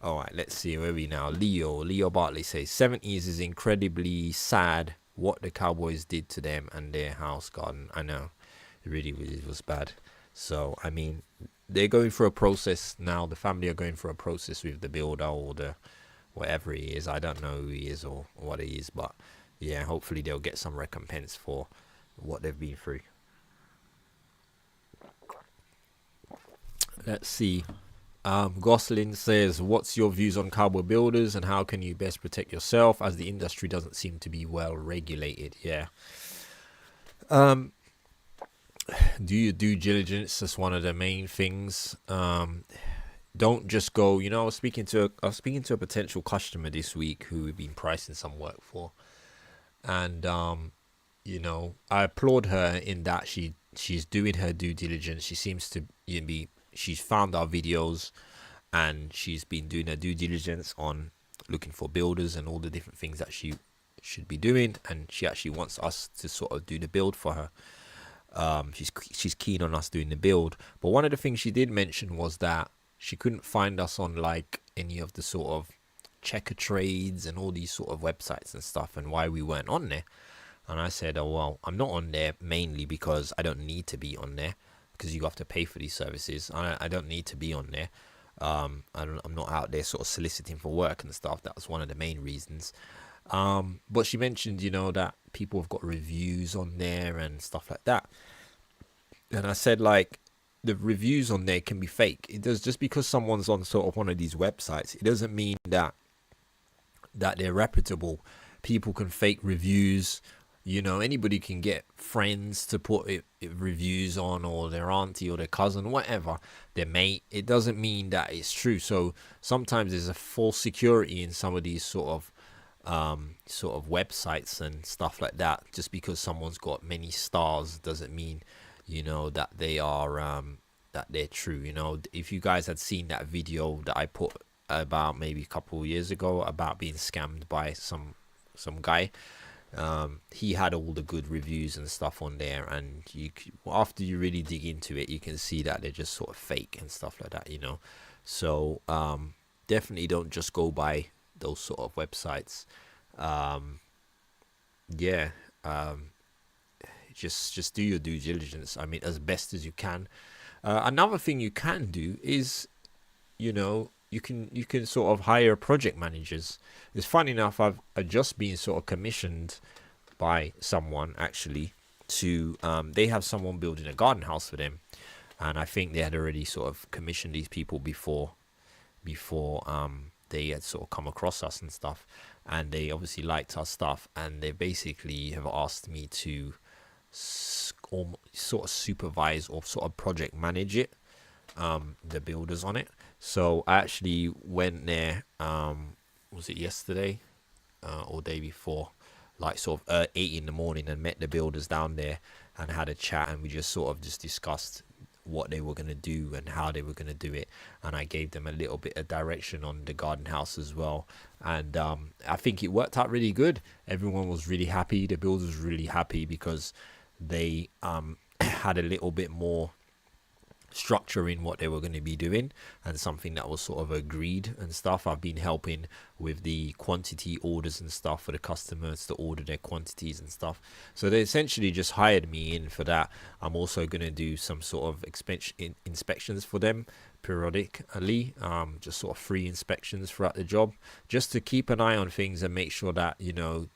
Speaker 1: All right, let's see where we now. Leo Bartley says 70s is incredibly sad what the Cowboys did to them and their house garden. I know, it really, really was bad. So I mean, they're going through a process now. The family are going through a process with the builder or the whatever he is. I don't know who he is or what he is, but yeah, hopefully they'll get some recompense for what they've been through. Let's see. Gosling says, what's your views on cowboy builders and how can you best protect yourself as the industry doesn't seem to be well regulated? Yeah. Do your due diligence. That's one of the main things. Don't just go, I was speaking to a potential customer this week who we've been pricing some work for. And, I applaud her in that she's doing her due diligence. She seems to she's found our videos and she's been doing her due diligence on looking for builders and all the different things that she should be doing. And she actually wants us to sort of do the build for her. She's keen on us doing the build. But one of the things she did mention was that she couldn't find us on like any of the sort of checker trades and all these sort of websites and stuff, and why we weren't on there. And I said, oh well, I'm not on there mainly because I don't need to be on there, because you have to pay for these services. I don't need to be on there. I'm not out there sort of soliciting for work and stuff. That was one of the main reasons. But she mentioned, that people have got reviews on there and stuff like that. And I said, like, the reviews on there can be fake. It does, just because someone's on sort of one of these websites, it doesn't mean that they're reputable. People can fake reviews. Anybody can get friends to put reviews on, or their auntie or their cousin, whatever, their mate. It doesn't mean that it's true. So sometimes there's a false security in some of these sort of websites and stuff like that. Just because someone's got many stars doesn't mean that they are that they're true. If you guys had seen that video that I put about maybe a couple of years ago about being scammed by some guy, he had all the good reviews and stuff on there, and after you really dig into it, you can see that they're just sort of fake and stuff like that. So definitely don't just go by those sort of websites. Just do your due diligence. I mean, as best as you can. Another thing you can do is, you can sort of hire project managers. It's funny enough, I've just been sort of commissioned by someone actually to they have someone building a garden house for them, and I think they had already sort of commissioned these people before they had sort of come across us and stuff, and they obviously liked our stuff, and they basically have asked me to sort of supervise or sort of project manage it, the builders on it. So I actually went there. Was it yesterday or day before? Like sort of 8 in the morning, and met the builders down there and had a chat, and we just sort of just discussed what they were going to do and how they were going to do it, and I gave them a little bit of direction on the garden house as well. And I think it worked out really good. Everyone was really happy. The builders were really happy because they had a little bit more structure in what they were going to be doing, and something that was sort of agreed and stuff. I've been helping with the quantity orders and stuff for the customers to order their quantities and stuff, so they essentially just hired me in for that. I'm also going to do some sort of inspections for them periodically, just sort of free inspections throughout the job, just to keep an eye on things and make sure that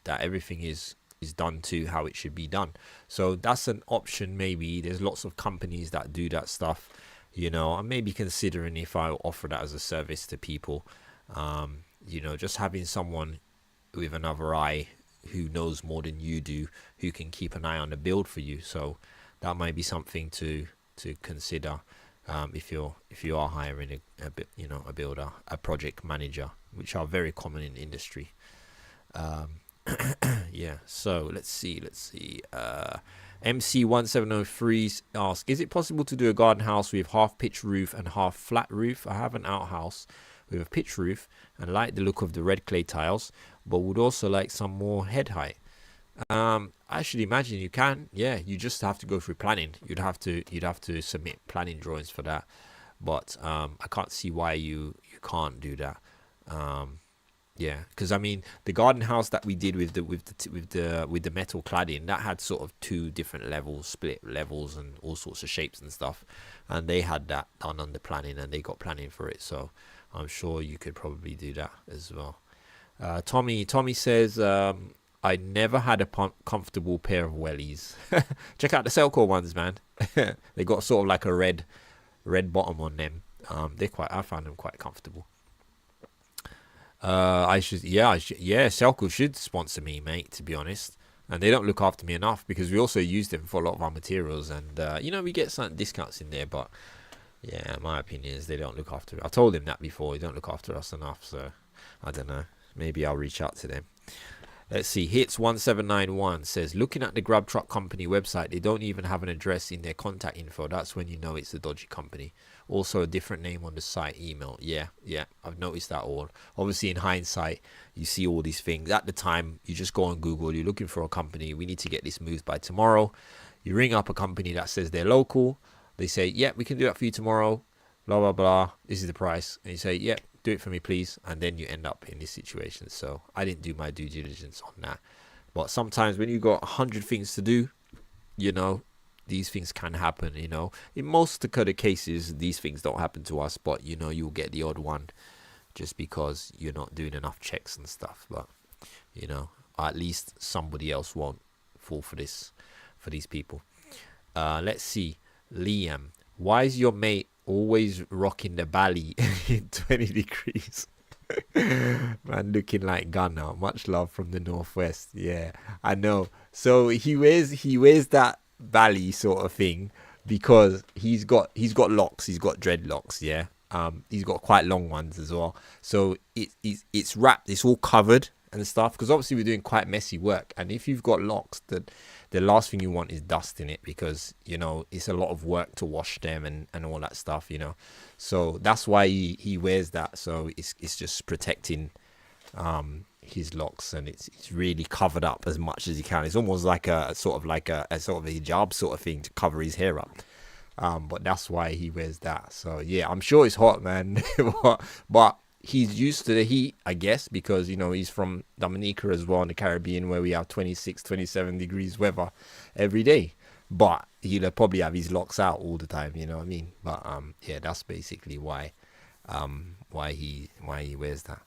Speaker 1: that everything is done to how it should be done. So that's an option. Maybe there's lots of companies that do that stuff. I'm maybe considering if I offer that as a service to people. Just having someone with another eye who knows more than you do, who can keep an eye on the build for you. So that might be something to consider if you are hiring a builder, a project manager, which are very common in industry. Yeah, so let's see. MC1703 asks, is it possible to do a garden house with half pitch roof and half flat roof? I have an outhouse with a pitch roof and like the look of the red clay tiles, but would also like some more head height. I should imagine you can. Yeah, you just have to go through planning. You'd have to submit planning drawings for that, but I can't see why you can't do that. Yeah, because I mean the garden house that we did with the metal cladding, that had sort of two different levels, split levels, and all sorts of shapes and stuff, and they had that done under planning, and they got planning for it. So I'm sure you could probably do that as well. Tommy says, I never had a comfortable pair of wellies. Check out the Cellcore ones, man. They got sort of like a red bottom on them. I found them quite comfortable. Selco should sponsor me, mate, to be honest. And they don't look after me enough, because we also use them for a lot of our materials, and we get certain discounts in there, but yeah, my opinion is they don't look after it. I told him that before, they don't look after us enough, so I don't know, maybe I'll reach out to them. Let's see, Hits1791 says, looking at the grab truck company website, they don't even have an address in their contact info. That's when you know it's a dodgy company. Also a different name on the site, email. Yeah, I've noticed that all. Obviously in hindsight, you see all these things. At the time, you just go on Google, you're looking for a company, we need to get this moved by tomorrow. You ring up a company that says they're local. They say, yeah, we can do that for you tomorrow, blah, blah, blah. This is the price. And you say, yeah, do it for me, please. And then you end up in this situation. So I didn't do my due diligence on that. But sometimes when you got 100 things to do, these things can happen. In most of the cases, these things don't happen to us, but you'll get the odd one just because you're not doing enough checks and stuff. But at least somebody else won't fall for these people. Let's see, Liam, why is your mate always rocking the belly in 20 degrees? Man, looking like Gunner. Much love from the northwest. Yeah, I know. So he wears that belly sort of thing because he's got locks. He's got dreadlocks. Yeah. He's got quite long ones as well. So it's wrapped. It's all covered and stuff, because obviously we're doing quite messy work. And if you've got locks, the last thing you want is dust in it, because it's a lot of work to wash them and all that stuff. So that's why he wears that. So it's just protecting his locks, and it's really covered up as much as he can. It's almost like a sort of a hijab sort of thing to cover his hair up. But that's why he wears that. So yeah, I'm sure it's hot, man. but he's used to the heat, I guess, because he's from Dominica as well, in the Caribbean, where we have 26, 27 degrees weather every day. But he'll probably have his locks out all the time, you know what I mean? But yeah, that's basically why he wears that.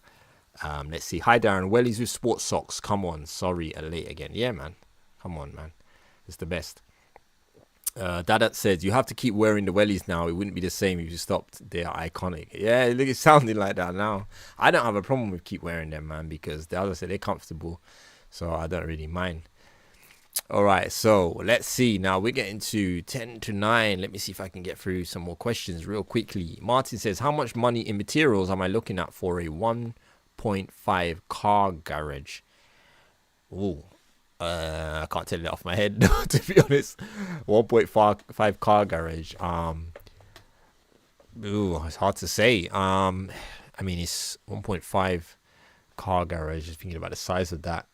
Speaker 1: Let's see. Hi Darren, wellies with sports socks. Come on, sorry, late again. Yeah, man. Come on, man. It's the best. Dadat says, you have to keep wearing the wellies now. It wouldn't be the same if you stopped. They're iconic. Yeah, look, it's sounding like that now. I don't have a problem with keep wearing them, man, because as I said, they're comfortable, so I don't really mind. All right, so let's see. Now we're getting to 10 to 9. Let me see if I can get through some more questions real quickly. Martin says, how much money in materials am I looking at for a 1.5 car garage? Ooh, I can't tell it off my head, to be honest. 1.5 car garage. Ooh, it's hard to say. I mean, it's 1.5 car garage. Just thinking about the size of that,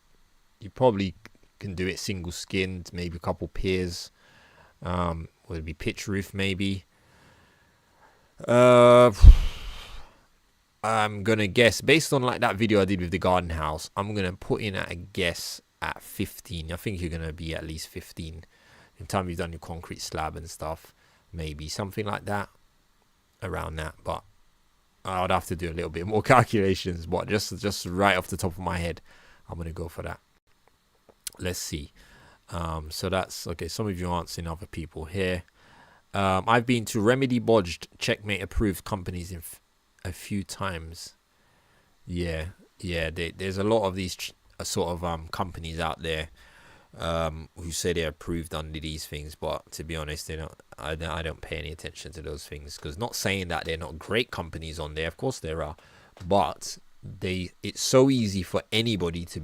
Speaker 1: you probably can do it single skinned, maybe a couple piers. Would it be pitch roof maybe? I'm gonna guess based on like that video I did with the garden house. I'm gonna put in at a guess at 15. I think you're gonna be at least 15 in the time you've done your concrete slab and stuff. Maybe something like that, around that. But I'd have to do a little bit more calculations. But just right off the top of my head, I'm gonna go for that. Let's see. So that's okay. Some of you are answering other people here. I've been to Remedy Bodged Checkmate approved companies a few times. Yeah. There's a lot of these sort of companies out there who say they're approved under these things, but to be honest, they don't. I don't pay any attention to those things, because not saying that they're not great companies on there. Of course there are, but it's so easy for anybody to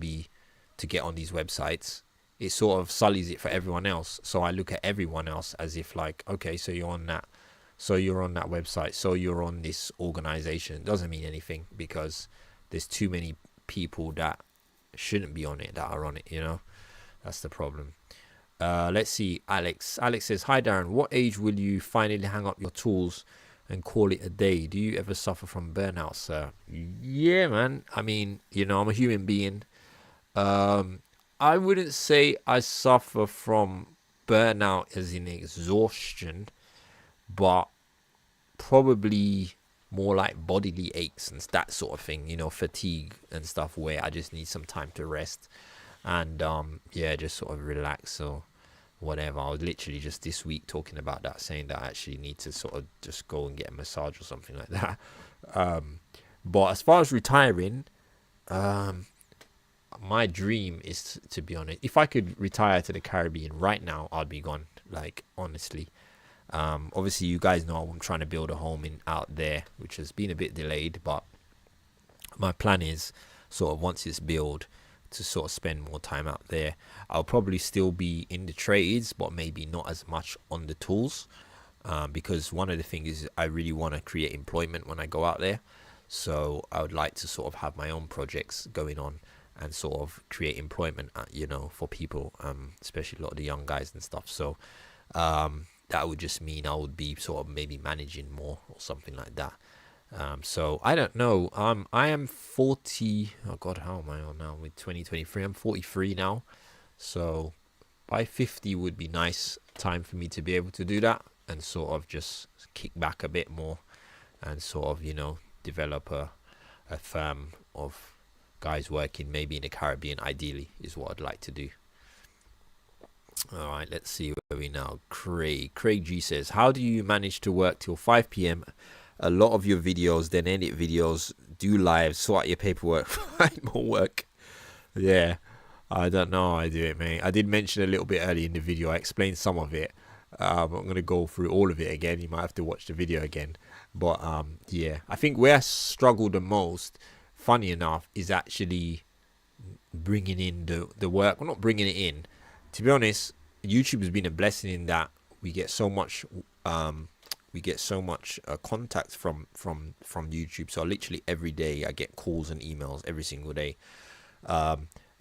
Speaker 1: get on these websites. It sort of sullies it for everyone else. So I look at everyone else as if like, okay, so you're on that website, so you're on this organization. It doesn't mean anything, because there's too many people that shouldn't be on it that are on it, that's the problem. Let's see. Alex says, hi Darren, what age will you finally hang up your tools and call it a day? Do you ever suffer from burnout, sir? Yeah, man. I mean, I'm a human being. I wouldn't say I suffer from burnout as in exhaustion, but probably more like bodily aches and that sort of thing, fatigue and stuff, where I just need some time to rest and just sort of relax or whatever. I was literally just this week talking about that, saying that I actually need to sort of just go and get a massage or something like that. But as far as retiring, my dream is to be honest, if I could retire to the Caribbean right now, I'd be gone, like, honestly. Obviously you guys know I'm trying to build a home out there, which has been a bit delayed, but my plan is sort of once it's built to sort of spend more time out there. I'll probably still be in the trades, but maybe not as much on the tools, because one of the things is I really want to create employment when I go out there. So I would like to sort of have my own projects going on and sort of create employment, for people, especially a lot of the young guys and stuff. So that would just mean I would be sort of maybe managing more or something like that. So I don't know. I am 40. Oh God, how am I on now? With 2023, I'm 43 now. So by 50 would be nice time for me to be able to do that and sort of just kick back a bit more and sort of, develop a firm of guys working maybe in the Caribbean, ideally, is what I'd like to do. All right, let's see where we now. Craig G says, how do you manage to work till 5 p.m? A lot of your videos, then edit videos, do live, sort out your paperwork, find more work. Yeah, I don't know how I do it, mate. I did mention a little bit earlier in the video. I explained some of it. I'm going to go through all of it again. You might have to watch the video again. But yeah, I think where I struggle the most, funny enough, is actually bringing in the work. Well, not bringing it in. To be honest, YouTube has been a blessing in that we get so much contact from YouTube. So literally every day I get calls and emails every single day.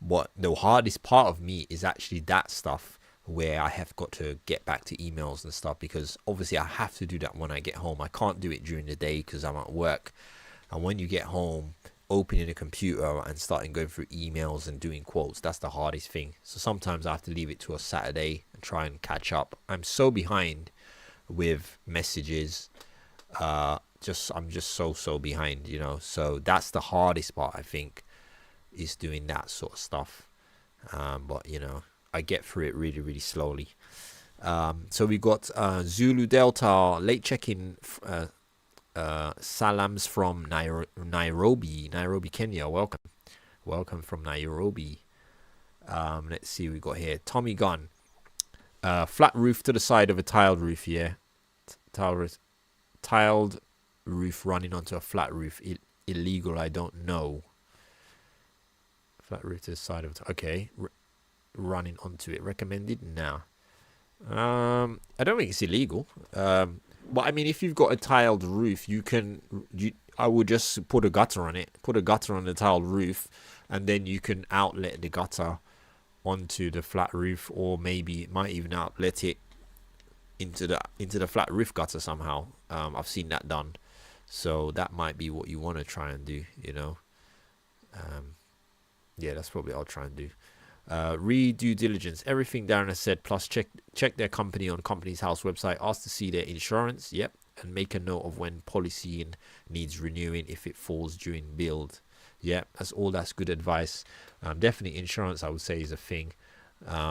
Speaker 1: What the hardest part of me is actually that stuff where I have got to get back to emails and stuff, because obviously I have to do that when I get home. I can't do it during the day because I'm at work. And when you get home, opening a computer and starting going through emails and doing quotes, that's the hardest thing. So sometimes I have to leave it to a Saturday and try and catch up. I'm so behind with messages. I'm just so behind, so that's the hardest part, I think, is doing that sort of stuff. But I get through it really, really slowly. So we got Zulu Delta late check-in, salams from Nairobi, Kenya. Welcome from Nairobi. Let's see, we got here Tommy Gunn. Flat roof to the side of a tiled roof. Yeah, tiled roof running onto a flat roof. Illegal, I don't know. Flat roof to the side of it. Okay, running onto it. Recommended? Nah. I don't think it's illegal. But I mean, if you've got a tiled roof, I would just put a gutter on it. Put a gutter on the tiled roof, and then you can outlet the gutter onto the flat roof, or maybe it might even outlet it into the flat roof gutter somehow. I've seen that done, so that might be what you want to try and do. Yeah, that's probably what I'll try and do. Read due diligence, everything Darren has said, plus check their company on Companies House website, ask to see their insurance, yep, and make a note of when policy needs renewing if it falls during build. Yeah, that's good advice. Definitely insurance, I would say, is a thing.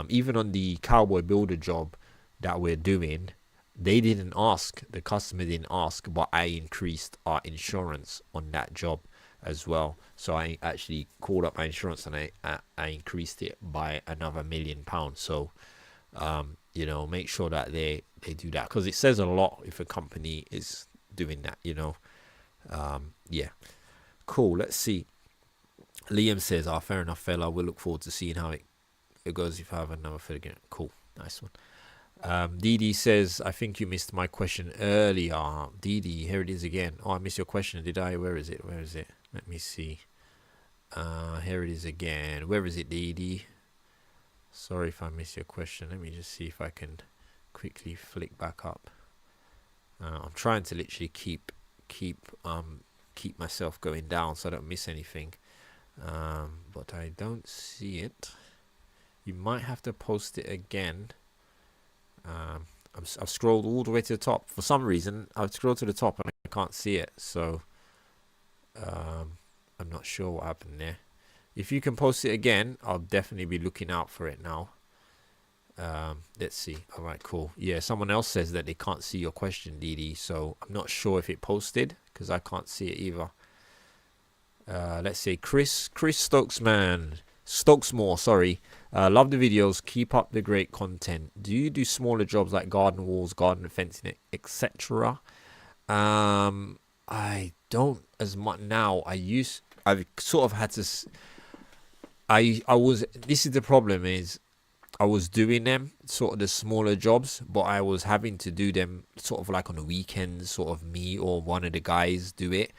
Speaker 1: Even on the cowboy builder job that we're doing, the customer didn't ask, but I increased our insurance on that job as well. So I actually called up my insurance and I increased it by another £1 million. So make sure that they do that, because it says a lot if a company is doing that. Yeah, cool. Let's see. Liam says, fair enough, fella. We'll look forward to seeing how it goes if I have another fit again. Cool, nice one. Didi says, I think you missed my question earlier. Didi, here it is again. I missed your question, did I? Where is it? Let me see. Here it is again. Where is it, Didi? Sorry if I missed your question. Let me just see if I can quickly flick back up. I'm trying to literally keep myself going down so I don't miss anything. But I don't see it. You might have to post it again. I've scrolled all the way to the top. For some reason, I've scrolled to the top and I can't see it. So I'm not sure what happened there. If you can post it again, I'll definitely be looking out for it now. Let's see. All right, cool. Yeah, someone else says that they can't see your question, Didi. So I'm not sure if it posted because I can't see it either. Let's see. Chris Stokesmore, sorry. Love the videos. Keep up the great content. Do you do smaller jobs like garden walls, garden fencing, etc.? I don't as much now. I've sort of had to. This is the problem, is I was doing them sort of the smaller jobs, but I was having to do them sort of like on the weekends, sort of me or one of the guys do it,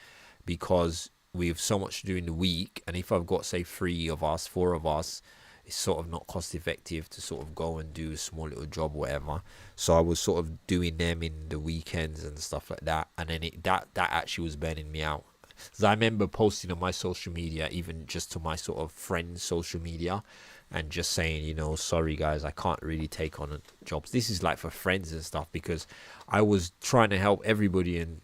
Speaker 1: because we have so much to do in the week, and if I've got, say, 4 of us, it's sort of not cost effective to sort of go and do a small little job or whatever. So I was sort of doing them in the weekends and stuff like that, and then that actually was burning me out. Because I remember posting on my social media, even just to my sort of friends' social media, and just saying, sorry guys, I can't really take on jobs. This is like for friends and stuff, because I was trying to help everybody and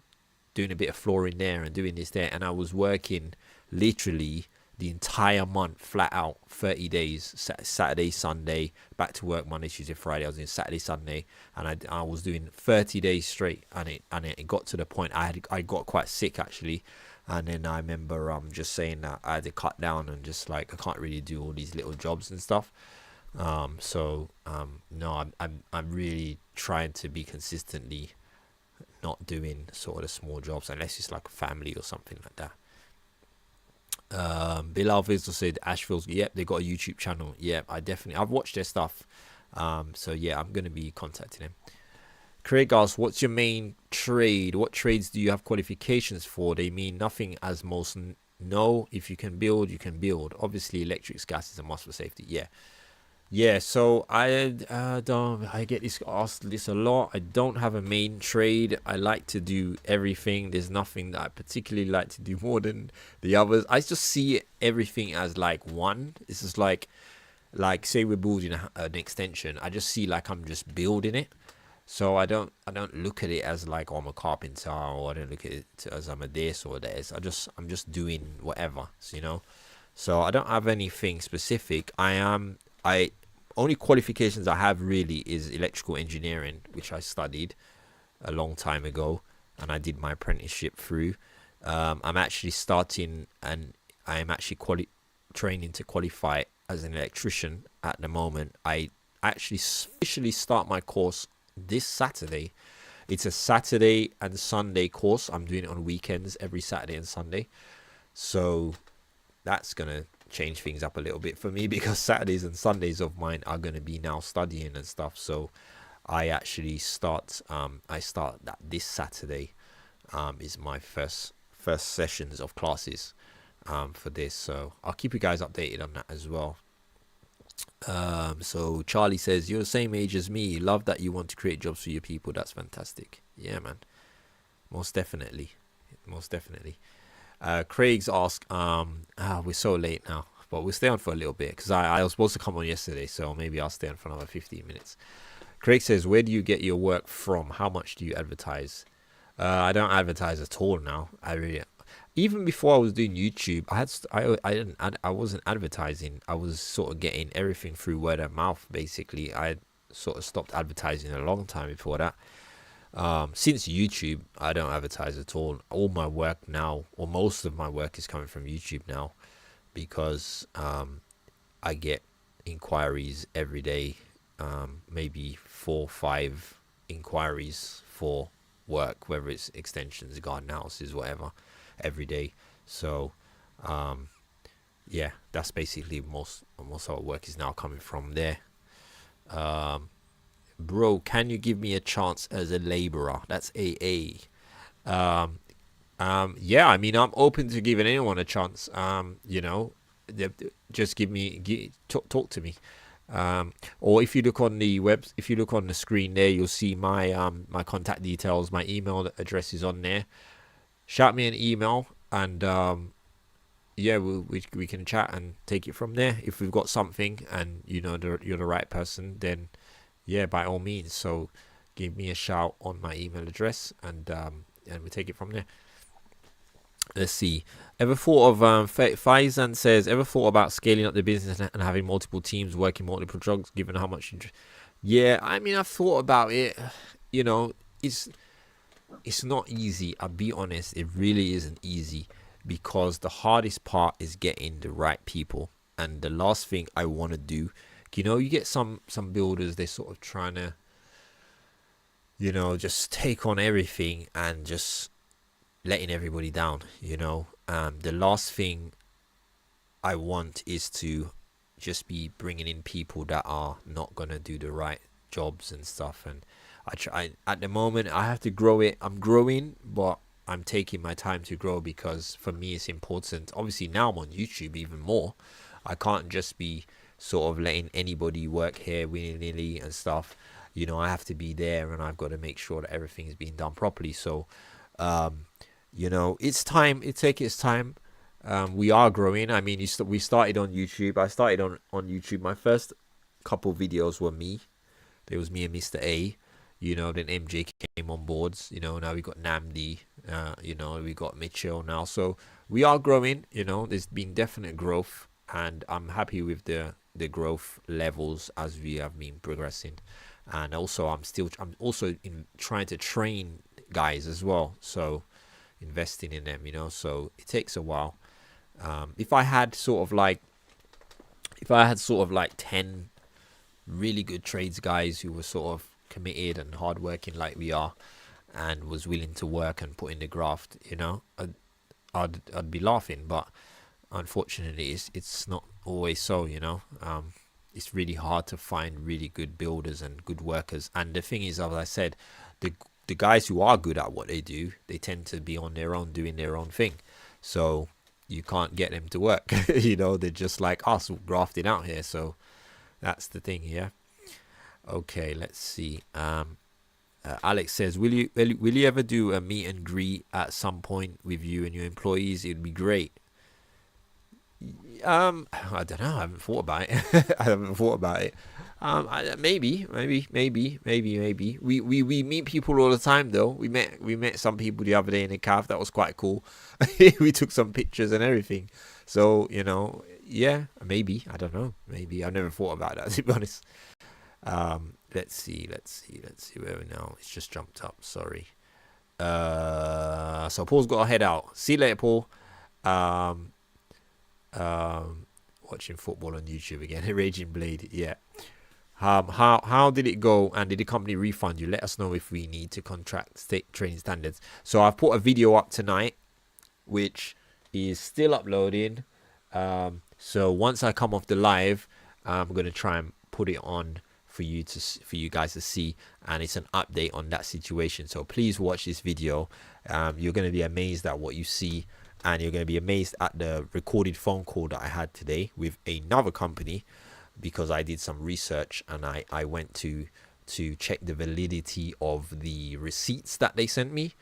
Speaker 1: doing a bit of flooring there and doing this there, and I was working literally the entire month flat out, 30 days, Saturday, Sunday, back to work Monday, Tuesday, Friday. I was doing Saturday, Sunday, and I was doing 30 days straight, and it got to the point I got quite sick actually. And then I remember just saying that I had to cut down and just like I can't really do all these little jobs and stuff. No, I'm really trying to be consistently not doing sort of the small jobs unless it's like a family or something like that. Bilal Vizal said Asheville's, yep, they got a YouTube channel. Yep, I've watched their stuff. So yeah, I'm gonna be contacting them. Craig asks, what's your main trade? What trades do you have qualifications for? They mean nothing, as most know. If you can build, you can build. Obviously, electrics, gas is a must for safety. Yeah. So I get asked this a lot. I don't have a main trade. I like to do everything. There's nothing that I particularly like to do more than the others. I just see everything as like one. It's just like say we're building an extension. I just see like I'm just building it. So I don't look at it as like, oh, I'm a carpenter, or I don't look at it as I'm a this or this. I'm just doing whatever, So I don't have anything specific. Only qualifications I have really is electrical engineering, which I studied a long time ago, and I did my apprenticeship through. I'm actually starting, and I am actually training to qualify as an electrician at the moment. I actually officially start my course this Saturday. It's a Saturday and Sunday course. I'm doing it on weekends every Saturday and Sunday. So that's going to change things up a little bit for me, because Saturdays and Sundays of mine are going to be now studying and stuff. So I actually start that this Saturday. Is my first sessions of classes for this. So I'll keep you guys updated on that as well. So Charlie says, you're the same age as me. Love that you want to create jobs for your people. That's fantastic. Yeah, man. Most definitely. Craig's asked, we're so late now, but we'll stay on for a little bit, because I was supposed to come on yesterday, so maybe I'll stay on for another 15 minutes. Craig says, where do you get your work from? How much do you advertise? I don't advertise at all now. Even before I was doing YouTube, I wasn't advertising. I was sort of getting everything through word of mouth. Basically, I sort of stopped advertising a long time before that. Since YouTube, I don't advertise at all. All my work now, or most of my work, is coming from YouTube now, because I get inquiries every day, maybe 4 or 5 inquiries for work, whether it's extensions, garden houses, whatever, every day. So yeah, that's basically most of our work is now coming from there. Bro, can you give me a chance as a laborer? That's AA. Yeah, I mean, I'm open to giving anyone a chance. Just talk to me. Or if you look on the screen there, you'll see my my contact details. My email address is on there. Shout me an email, and yeah, we can chat and take it from there. If we've got something and you're the right person, then yeah, by all means. So give me a shout on my email address, and we take it from there. Let's see. Ever thought of Faizan says, ever thought about scaling up the business and having multiple teams working multiple jobs, given how much yeah, I mean, I've thought about it. It's not easy. I'll be honest, it really isn't easy, because the hardest part is getting the right people. And the last thing I want to do, you get some builders, they're sort of trying to just take on everything and just letting everybody down. The last thing I want is to just be bringing in people that are not gonna do the right jobs and stuff. And I try, at the moment, I have to grow it. I'm growing, but I'm taking my time to grow, because for me it's important. Obviously now I'm on YouTube even more. I can't just be sort of letting anybody work here willy-nilly and stuff. I have to be there, and I've got to make sure that everything is being done properly. So it's time. It takes its time. We are growing. I mean, we started on YouTube. I started on YouTube. My first couple videos were me. There was me and Mr. A. Then MJ came on boards. Now we got Namdi. We got Mitchell now. So we are growing. There's been definite growth, and I'm happy with the growth levels as we have been progressing. And also, I'm also trying to train guys as well. So investing in them, so it takes a while. If I had sort of like 10 really good trades guys who were sort of committed and hardworking like we are, and was willing to work and put in the graft, I'd be laughing. But unfortunately, it's not always so. It's really hard to find really good builders and good workers. And the thing is, as I said, the guys who are good at what they do, they tend to be on their own doing their own thing. So you can't get them to work. They're just like us, grafting out here. So that's the thing here. Okay, let's see. Alex says, will you ever do a meet and greet at some point with you and your employees? It'd be great. I don't know. I haven't thought about it. Maybe. We meet people all the time, though. We met some people the other day in a cafe. That was quite cool. We took some pictures and everything. So yeah, maybe. I don't know. Maybe. I've never thought about that, to be honest. Let's see where we now. It's just jumped up. Sorry. So Paul's got to head out. See you later, Paul. watching football on YouTube again. Raging Blade, yeah. How did it go, and did the company refund you? Let us know if we need to contract state training standards. So I've put a video up tonight, which is still uploading. So once I come off the live, I'm gonna try and put it on for you guys to see, and it's an update on that situation. So please watch this video. You're gonna be amazed at what you see, and you're gonna be amazed at the recorded phone call that I had today with another company, because I did some research and I went to check the validity of the receipts that they sent me.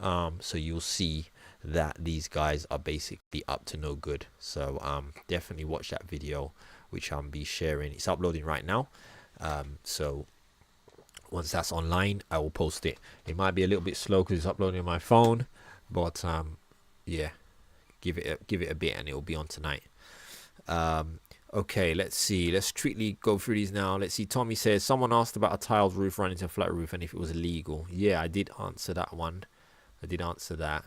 Speaker 1: So you'll see that these guys are basically up to no good. So definitely watch that video, which I'll be sharing. It's uploading right now. So once that's online, I will post it. It might be a little bit slow because it's uploading on my phone, but yeah, give it a bit and it will be on tonight. Okay, let's see. Let's strictly go through these now. Let's see. Tommy says, someone asked about a tiled roof running to a flat roof and if it was illegal. Yeah, I did answer that one. I did answer that.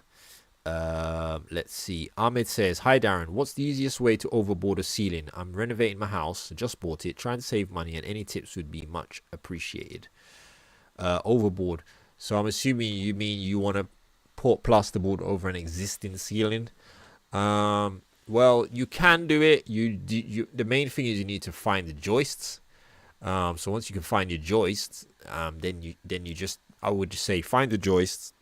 Speaker 1: Let's see. Ahmed says, hi Darren, what's the easiest way to overboard a ceiling? I'm renovating my house, just bought it, trying to save money, and any tips would be much appreciated. Overboard. So I'm assuming you mean you want to put plasterboard over an existing ceiling. Well, you can do it. The main thing is you need to find the joists. So once you can find your joists, then you just, I would just say, find the joists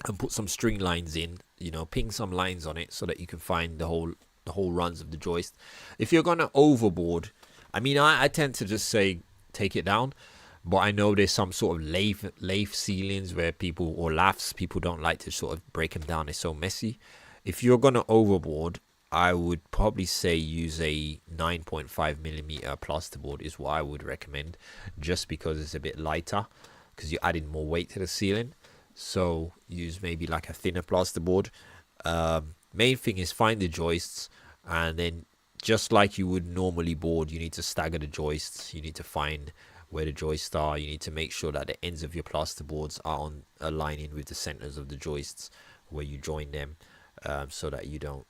Speaker 1: and put some string lines in. You know, ping some lines on it so that you can find the whole runs of the joist. If you're gonna overboard, I mean, I tend to just say take it down. But I know there's some sort of lathe ceilings where people, or laths, people don't like to sort of break them down. It's so messy. If you're gonna overboard, I would probably say use a 9.5mm plasterboard is what I would recommend, just because it's a bit lighter, because you're adding more weight to the ceiling. So use maybe like a thinner plasterboard. Main thing is find the joists, and then just like you would normally board, you need to stagger the joists. You need to find where the joists are. You need to make sure that the ends of your plasterboards are aligning with the centers of the joists where you join them, so that you don't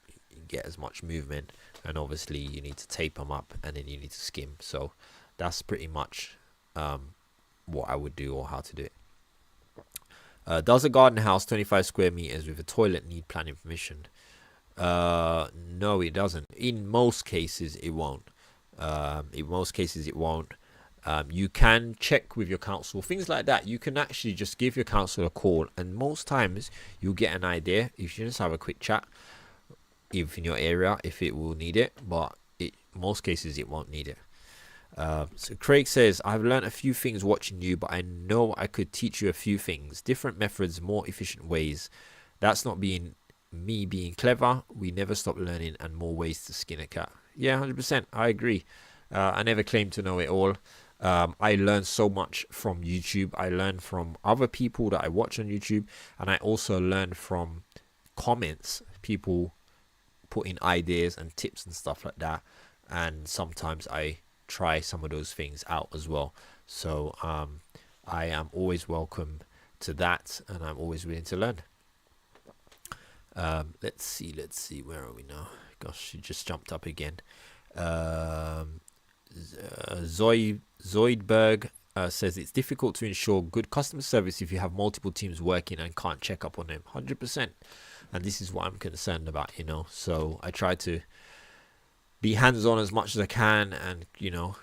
Speaker 1: get as much movement. And obviously you need to tape them up, and then you need to skim. So that's pretty much what I would do, or how to do it. Does a garden house 25 square meters with a toilet need planning permission? No, it doesn't. In most cases it won't. You can check with your council, things like that. You can actually just give your council a call, and most times you'll get an idea if you just have a quick chat, if in your area, if it will need it. But most cases it won't need it. So Craig says, I've learned a few things watching you, but I know I could teach you a few things, different methods, more efficient ways. That's not being me being clever. We never stop learning, and more ways to skin a cat. Yeah, 100%. I agree. I never claim to know it all. I learn so much from YouTube. I learn from other people that I watch on YouTube, and I also learn from comments, people putting ideas and tips and stuff like that. And sometimes I try some of those things out as well. So I am always welcome to that, and I'm always willing to learn. Let's see, where are we now? Gosh, she just jumped up again. Zoidberg says it's difficult to ensure good customer service if you have multiple teams working and can't check up on them. 100%. And this is what I'm concerned about, you know. So I try to be hands-on as much as I can, and, you know,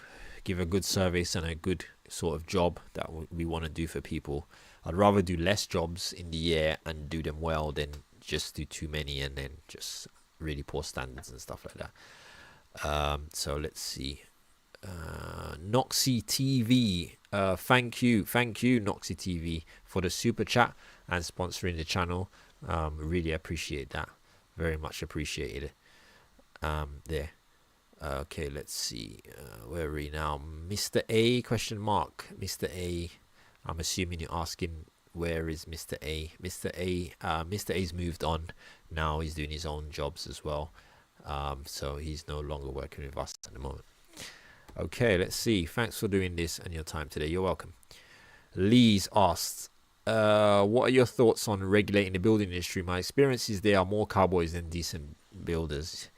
Speaker 1: give a good service and a good sort of job that we want to do for people. I'd rather do less jobs in the year and do them well than just do too many and then just really poor standards and stuff like that. So let's see. Noxy TV, thank you Noxy TV for the super chat and sponsoring the channel. Really appreciate that, very much appreciated. There. Okay, let's see, where are we now? Mr. A question mark. Mr. A, I'm assuming you're asking where is Mr. A. Mr. A's moved on now. He's doing his own jobs as well, so he's no longer working with us at the moment. Okay, let's see. Thanks for doing this and your time today. You're welcome. Lee's asked, what are your thoughts on regulating the building industry? My experience is there are more cowboys than decent builders.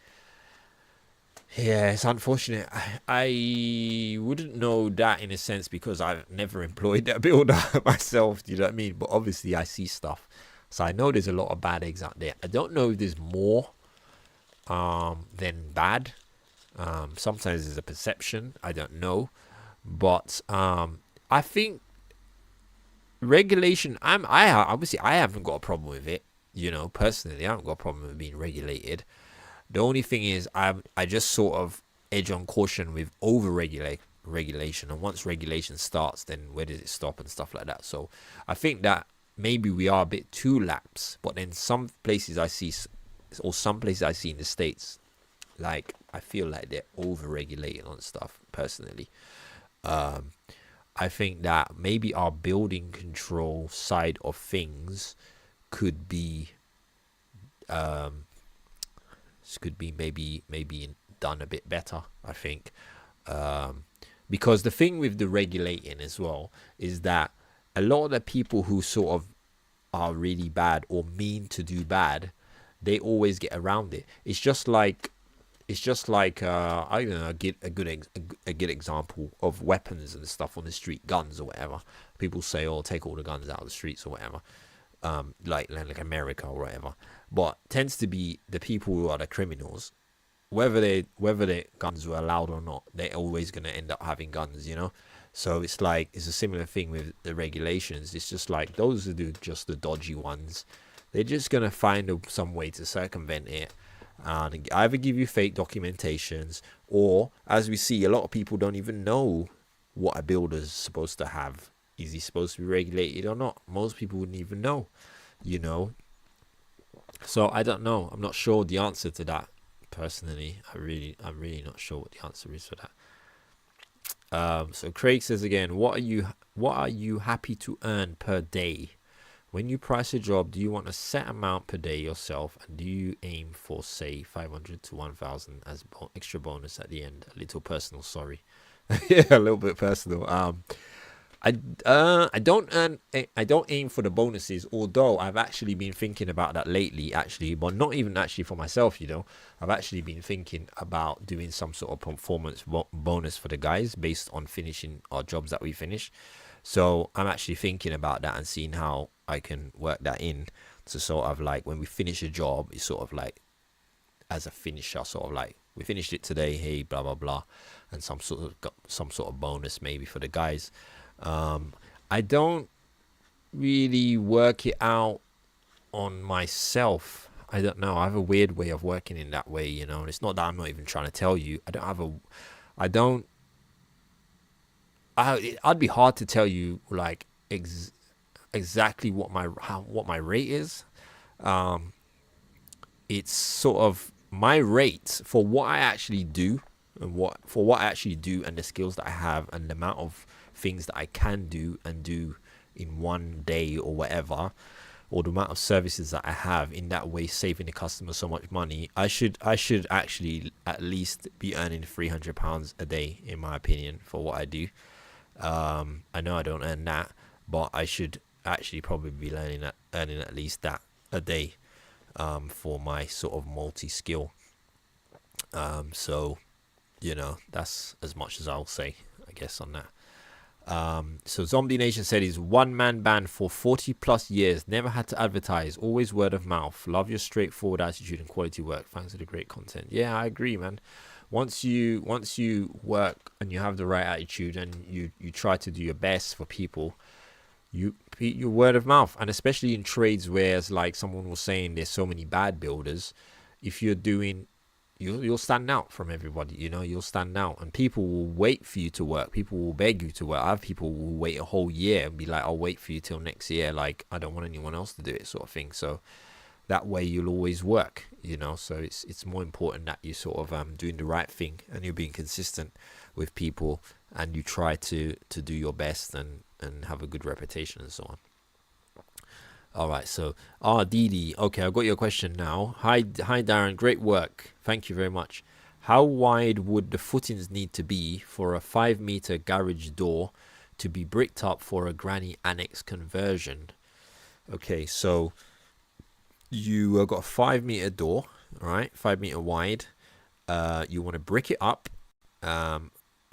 Speaker 1: Yeah, it's unfortunate. I wouldn't know that in a sense because I've never employed that builder myself. Do you know what I mean? But obviously, I see stuff, so I know there's a lot of bad eggs out there. I don't know if there's more than bad. Sometimes there's a perception. I don't know, but I think regulation. Obviously I haven't got a problem with it. You know, personally, I haven't got a problem with being regulated. The only thing is, I just sort of edge on caution with over regulation, and once regulation starts, then where does it stop and stuff like that. So I think that maybe we are a bit too lax, but then some places I see, or some places I see in the States, like I feel like they're over regulating on stuff personally. um I think that maybe our building control side of things could be um maybe done a bit better, I think. um because the thing with the regulating as well is that a lot of the people who sort of are really bad or mean to do bad, they always get around it. It's just like I don't know, get a good example of weapons and stuff on the street, guns or whatever. People say, "Oh, take all the guns out of the streets" or whatever, like America or whatever. But tends to be the people who are the criminals, whether their guns were allowed or not, they're always gonna end up having guns, you know. So it's like it's a similar thing with the regulations. It's just like those are just the dodgy ones. They're just gonna find some way to circumvent it, and either give you fake documentations, or as we see, a lot of people don't even know what a builder's supposed to have. Is he supposed to be regulated or not? Most people wouldn't even know, you know. So I don't know. I'm not sure the answer to that personally. I'm really not sure what the answer is for that. So Craig says again, what are you happy to earn per day? When you price a job, do you want a set amount per day yourself, and do you aim for, say, 500 to 1,000 as extra bonus at the end? A little personal, sorry. Yeah, a little bit personal. I don't aim for the bonuses, although I've actually been thinking about that lately, actually, but not even actually for myself, you know. I've actually been thinking about doing some sort of performance bonus for the guys based on finishing our jobs that we finish. So I'm actually thinking about that and seeing how I can work that in to sort of like when we finish a job, it's sort of like as a finisher, sort of like we finished it today, hey, blah blah blah, and some sort of bonus maybe for the guys. I don't really work it out on myself. I don't know. I have a weird way of working in that way, you know. And it's not that I'm not even trying to tell you. I don't. I'd be hard to tell you like exactly what my rate is. Um, it's sort of my rate for what I actually do, and the skills that I have and the amount of things that I can do and do in one day or whatever, or the amount of services that I have in that way, saving the customer so much money. I should actually at least be earning £300 a day, in my opinion, for what I do. I know I don't earn that, but I should actually probably be earning at least that a day, for my sort of multi-skill. So you know, that's as much as I'll say, I guess, on that. So Zombie Nation said he's one man band for 40 plus years, never had to advertise, always word of mouth. Love your straightforward attitude and quality work. Thanks for the great content. Yeah, I agree, man. Once you work and you have the right attitude and you try to do your best for people, your word of mouth. And especially in trades where, as like someone was saying, there's so many bad builders. If you're doing, you'll stand out from everybody, you know. You'll stand out, and people will wait for you to work. People will beg you to work. I have people who will wait a whole year and be like, I'll wait for you till next year, like I don't want anyone else to do it, sort of thing. So that way you'll always work, you know. So it's more important that you sort of doing the right thing and you're being consistent with people, and you try to do your best and have a good reputation and so on. All right, so Didi, okay, I've got your question now. Hi Darren, great work, thank you very much. How wide would the footings need to be for a 5 meter garage door to be bricked up for a granny annex conversion? Okay, so you got a 5 meter door, all right, 5 meter wide. you want to brick it up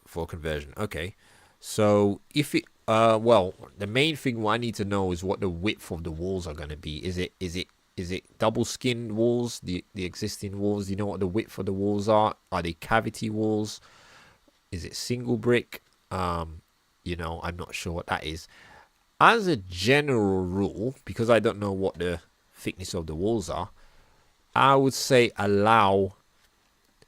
Speaker 1: for conversion. Okay, so if it well, the main thing what I need to know is what the width of the walls are going to be. Is it double skin walls, the existing walls? You know what the width of the walls are? Are they cavity walls? Is it single brick? You know, I'm not sure what that is. As a general rule, because I don't know what the thickness of the walls are, I would say allow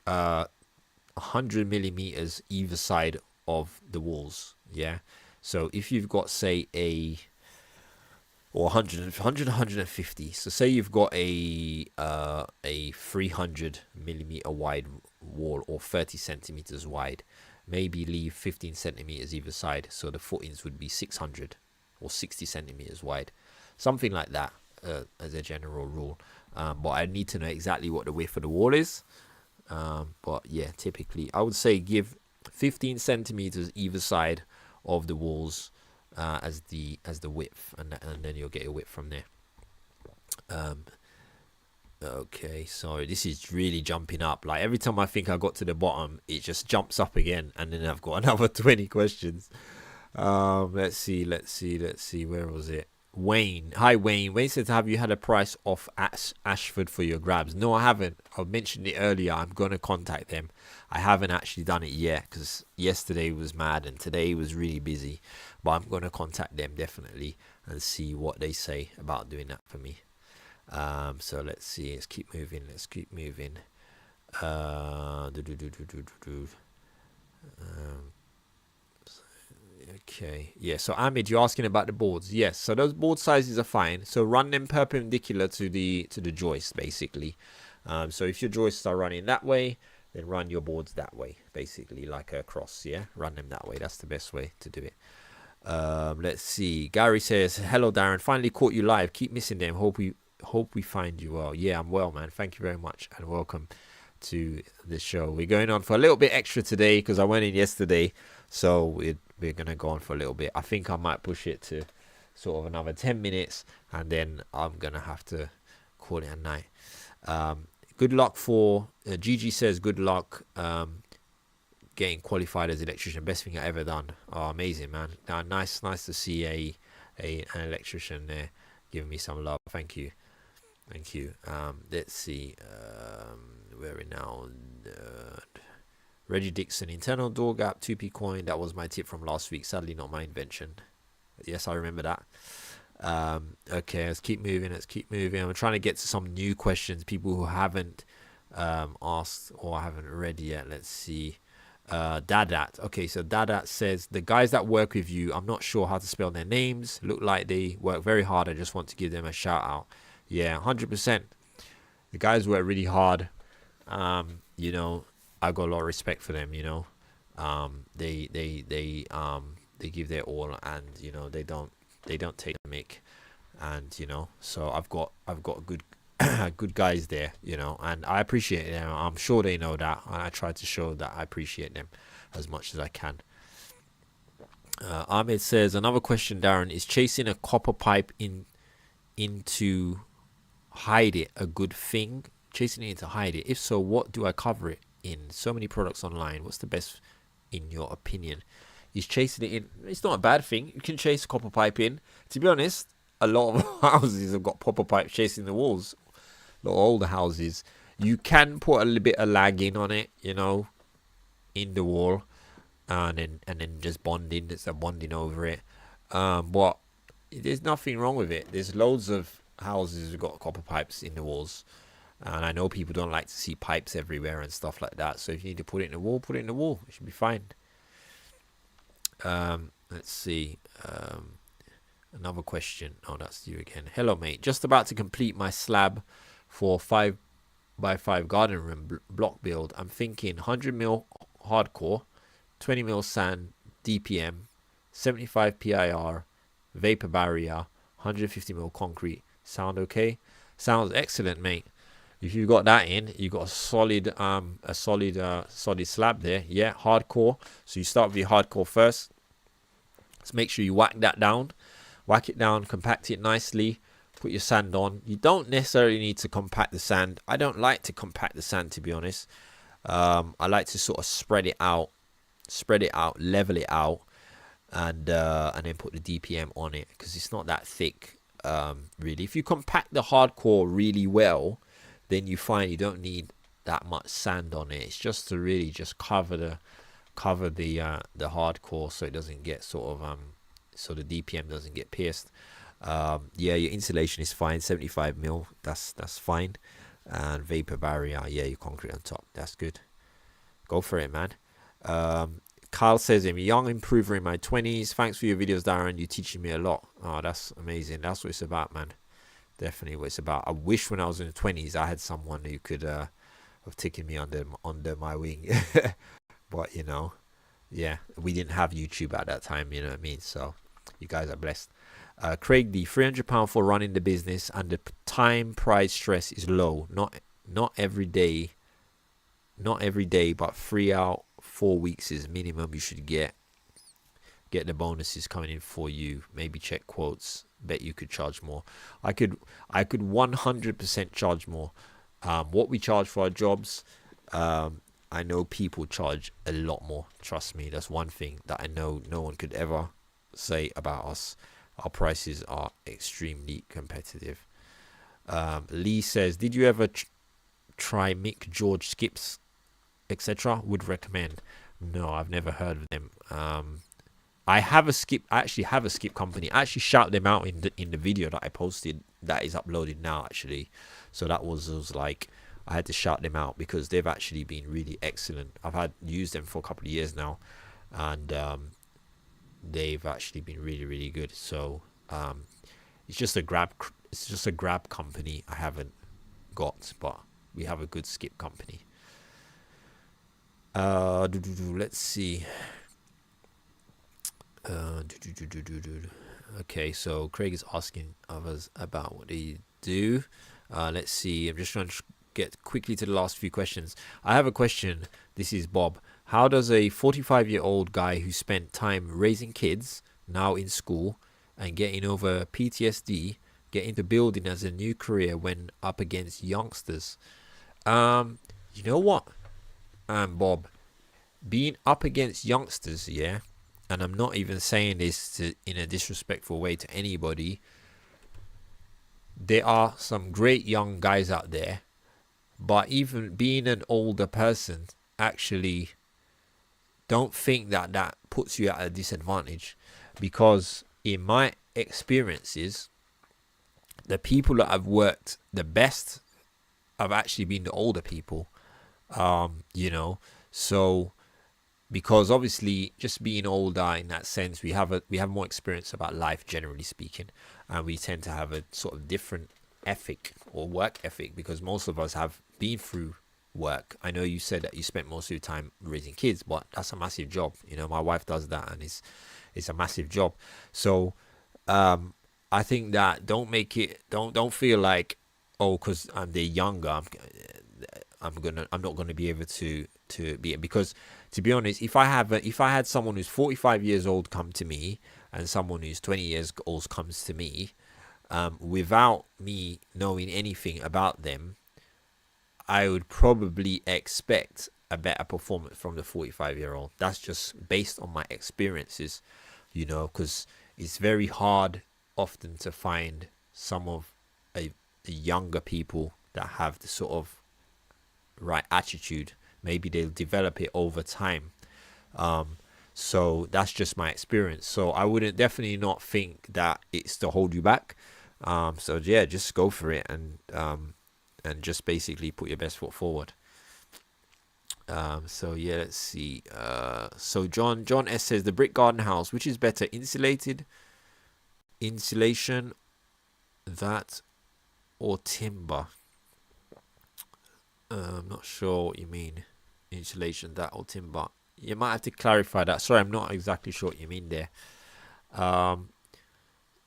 Speaker 1: 100 millimeters either side of the walls. Yeah, so if you've got, say, or 150, so say you've got a 300 millimeter wide wall, or 30 centimeters wide, maybe leave 15 centimeters either side, so the footings would be 600 or 60 centimeters wide, something like that, as a general rule. But I need to know exactly what the width of the wall is. But yeah, typically I would say give 15 centimeters either side of the walls as the width, and then you'll get a width from there. Okay, so this is really jumping up. Like every time I think I got to the bottom, it just jumps up again, and then I've got another 20 questions. Let's see. Where was it? Wayne. Hi, Wayne. Wayne says, have you had a price off Ashford for your grabs? No, I haven't. I mentioned it earlier. I'm going to contact them. I haven't actually done it yet because yesterday was mad and today was really busy. But I'm going to contact them definitely and see what they say about doing that for me. So let's see. Let's keep moving. Okay, yeah, so Ahmed, you're asking about the boards. Yes, so those board sizes are fine. So run them perpendicular to the joist, basically. So if your joists are running that way, then run your boards that way, basically, like a cross. Yeah, run them that way. That's the best way to do it. Let's see. Gary says, hello, Darren. Finally caught you live. Keep missing them. Hope we find you well. Yeah, I'm well, man. Thank you very much, and welcome to the show. We're going on for a little bit extra today because I went in yesterday, so we're gonna go on for a little bit. I think I might push it to sort of another 10 minutes, and then I'm gonna have to call it a night. Good luck for Gigi says good luck getting qualified as electrician. Best thing I ever done. Oh, amazing, man. Nice to see an electrician there giving me some love. Thank you. Let's see. Where are we now? Reggie Dixon, internal door gap, 2p coin. That was my tip from last week. Sadly, not my invention. Yes, I remember that. Okay, let's keep moving. I'm trying to get to some new questions, people who haven't asked or haven't read yet. Let's see. Dadat. Okay, so Dadat says, the guys that work with you, I'm not sure how to spell their names. Look like they work very hard. I just want to give them a shout out. Yeah, 100%. The guys work really hard. You know, I got a lot of respect for them. You know, they give their all, and you know they don't take the mick, and you know, so I've got good good guys there, you know, and I appreciate them. I'm sure they know that, and I try to show that I appreciate them as much as I can. Ahmed says, another question, Darren, is chasing a copper pipe into hide it a good thing? Chasing it in to hide it? If so, what do I cover it in? So many products online. What's the best in your opinion? Is chasing it in? It's not a bad thing. You can chase a copper pipe in. To be honest, a lot of houses have got copper pipes chasing the walls. A lot of older houses. You can put a little bit of lagging on it, you know, in the wall, and then just bonding. It's a bonding over it. But there's nothing wrong with it. There's loads of houses who've got copper pipes in the walls, and I know people don't like to see pipes everywhere and stuff like that. So if you need to put it in the wall, put it in the wall. It should be fine. Let's see. Another question. Oh, that's you again. Hello, mate. Just about to complete my slab for 5x5 garden room block build. I'm thinking 100mm hardcore, 20mm sand, DPM, 75 PIR, vapor barrier, 150mm concrete. Sound okay? Sounds excellent, mate. If you got that in, you got a solid slab there. Yeah, hardcore. So you start with your hardcore first. Let's make sure you whack it down, compact it nicely, put your sand on. You don't necessarily need to compact the sand. I don't like to compact the sand, to be honest. I like to sort of spread it out, level it out, and then put the DPM on it, because it's not that thick. Really, if you compact the hardcore really well, then you find you don't need that much sand on it. It's just to really just cover the hardcore, so it doesn't get sort of so the DPM doesn't get pierced. Yeah, your insulation is fine, 75 mil. That's fine. And vapor barrier, yeah, your concrete on top. That's good. Go for it, man. Kyle says, I'm a young improver in my 20s. Thanks for your videos, Darren. You're teaching me a lot. Oh, that's amazing. That's what it's about, man. Definitely what it's about. I wish when I was in the 20s I had someone who could have taken me under my wing. But, you know, yeah, we didn't have YouTube at that time, you know what I mean? So you guys are blessed. Craig, the £300 for running the business and the time price stress is low. Not every day, but 3 out 4 weeks is minimum. You should get the bonuses coming in for you. Maybe check quotes. Bet you could charge more. I could 100% charge more. What we charge for our jobs, I know people charge a lot more. Trust me, that's one thing that I know no one could ever say about us. Our prices are extremely competitive. Lee says, did you ever try Mick George skips, etc.? Would recommend. No, I've never heard of them. I actually have a skip company. I actually shout them out in the video that I posted, that is uploaded now, actually. So that was like, I had to shout them out because they've actually been really excellent. I've used them for a couple of years now, and they've actually been really, really good. So it's just a grab company I haven't got, but we have a good skip company. Let's see. Okay, so Craig is asking others about what they do. Let's see. I'm just trying to get quickly to the last few questions. I have a question. This is Bob. How does a 45-year-old guy who spent time raising kids, now in school, and getting over PTSD, get into building as a new career when up against youngsters? You know what, Bob? Being up against youngsters, yeah, and I'm not even saying this in a disrespectful way to anybody. There are some great young guys out there, but even being an older person, actually don't think that puts you at a disadvantage, because in my experiences, the people that I've worked the best have actually been the older people. You know, so because obviously just being older in that sense, we have more experience about life, generally speaking, and we tend to have a sort of different ethic or work ethic, because most of us have been through work. I know you said that you spent most of your time raising kids, but that's a massive job. You know, my wife does that, and it's a massive job. So I think that don't feel like, oh, because they're younger, I'm not gonna be able to be, because to be honest, if I had someone who's 45 years old come to me, and someone who's 20 years old comes to me, without me knowing anything about them, I would probably expect a better performance from the 45-year-old. That's just based on my experiences, you know, because it's very hard often to find some of the younger people that have the sort of right attitude. Maybe they'll develop it over time. So that's just my experience. So I wouldn't definitely not think that it's to hold you back. So yeah, just go for it, and just basically put your best foot forward. So yeah, let's see. So John S says, the brick garden house, which is better, insulation, that or timber? I'm not sure what you mean. Insulation, that or timber? You might have to clarify that. Sorry, I'm not exactly sure what you mean there.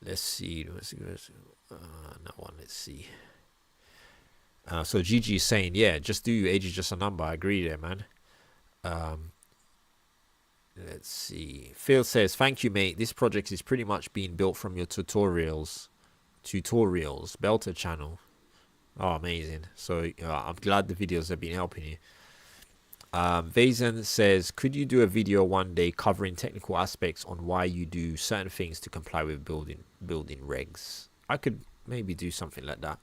Speaker 1: Let's see. That one. Let's see. So Gigi is saying, yeah, just do age is just a number. I agree there, man. Let's see. Phil says, thank you, mate. This project is pretty much being built from your tutorials, Belter channel. Oh, amazing. So I'm glad the videos have been helping you. Vazen says, could you do a video one day covering technical aspects on why you do certain things to comply with building regs? I could maybe do something like that.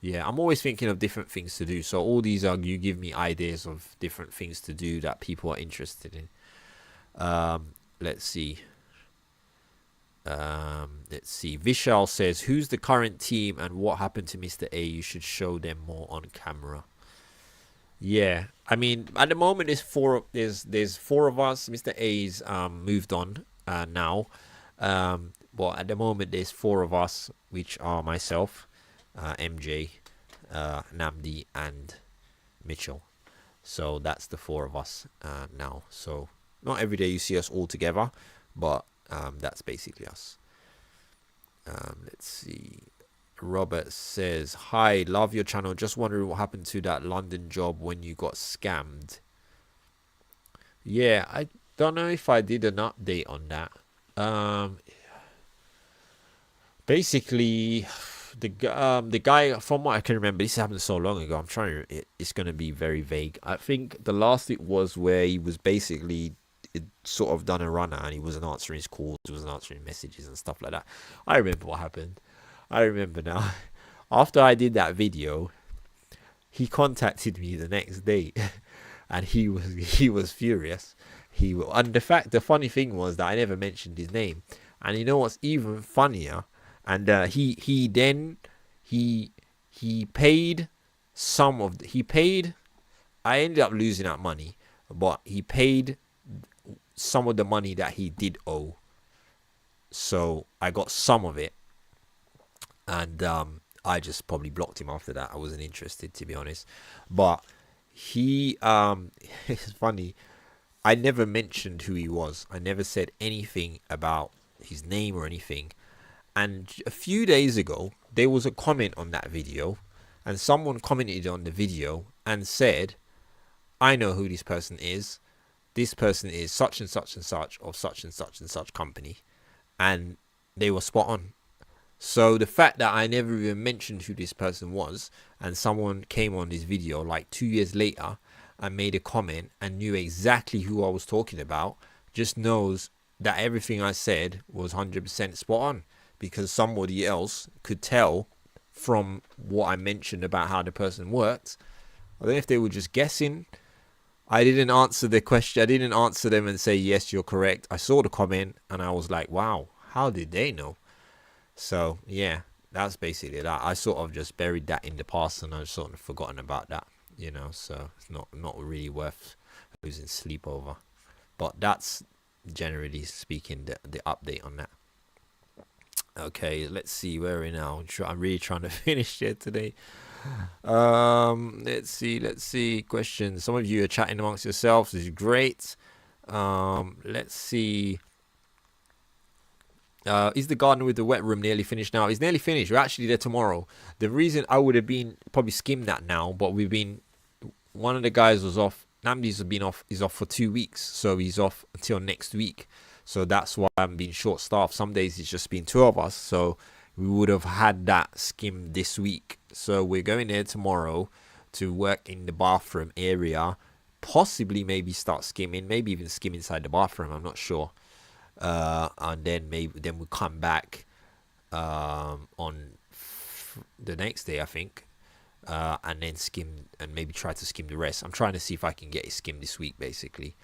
Speaker 1: Yeah, I'm always thinking of different things to do. So all these are, you give me ideas of different things to do that people are interested in. Let's see. Vishal says, who's the current team and what happened to Mr. A? You should show them more on camera. Yeah, I mean, at the moment there's four of us. Mr. A's moved on now. Well, at the moment there's four of us, which are myself, MJ, Namdi, and Mitchell. So that's the four of us now. So not every day you see us all together, but that's basically us. Let's see. Robert says, hi, love your channel. Just wondering what happened to that London job when you got scammed. Yeah, I don't know if I did an update on that. Basically, the guy, from what I can remember, this happened so long ago. I'm trying to, it's going to be very vague. I think the last it was where he was basically sort of done a runner and he wasn't answering his calls, he wasn't answering messages and stuff like that. I remember what happened. I remember now. After I did that video, he contacted me the next day, and he was furious. The funny thing was that I never mentioned his name, and you know what's even funnier? And he paid I ended up losing that money, but he paid some of the money that he did owe. So I got some of it. And I just probably blocked him after that. I wasn't interested, to be honest. But he, it's funny. I never mentioned who he was. I never said anything about his name or anything. And a few days ago, there was a comment on that video. And someone commented on the video and said, I know who this person is. This person is such and such and such of such and such and such company. And they were spot on. So the fact that I never even mentioned who this person was, and someone came on this video like 2 years later and made a comment and knew exactly who I was talking about, just knows that everything I said was 100% spot on, because somebody else could tell from what I mentioned about how the person worked. I don't know if they were just guessing. I didn't answer the question. I didn't answer them and say, yes, you're correct. I saw the comment and I was like, wow, how did they know? So yeah, that's basically that. I sort of just buried that in the past and I've sort of forgotten about that, you know. So it's not really worth losing sleep over. But that's generally speaking the update on that. Okay, let's see where we're now. I'm really trying to finish it today. Let's see questions. Some of you are chatting amongst yourselves. This is great. Let's see. Is the garden with the wet room nearly finished now? It's nearly finished. We're actually there tomorrow. The reason I would have been probably skimmed that now, but one of the guys was off. He's off for 2 weeks, so he's off until next week. So that's why I'm being short-staffed. Some days it's just been two of us, so we would have had that skim this week. So we're going there tomorrow to work in the bathroom area, possibly maybe start skimming, maybe even skim inside the bathroom. I'm not sure. And then we'll come back on the next day, I think, and then skim and maybe try to skim the rest. I'm trying to see if I can get it skimmed this week, basically.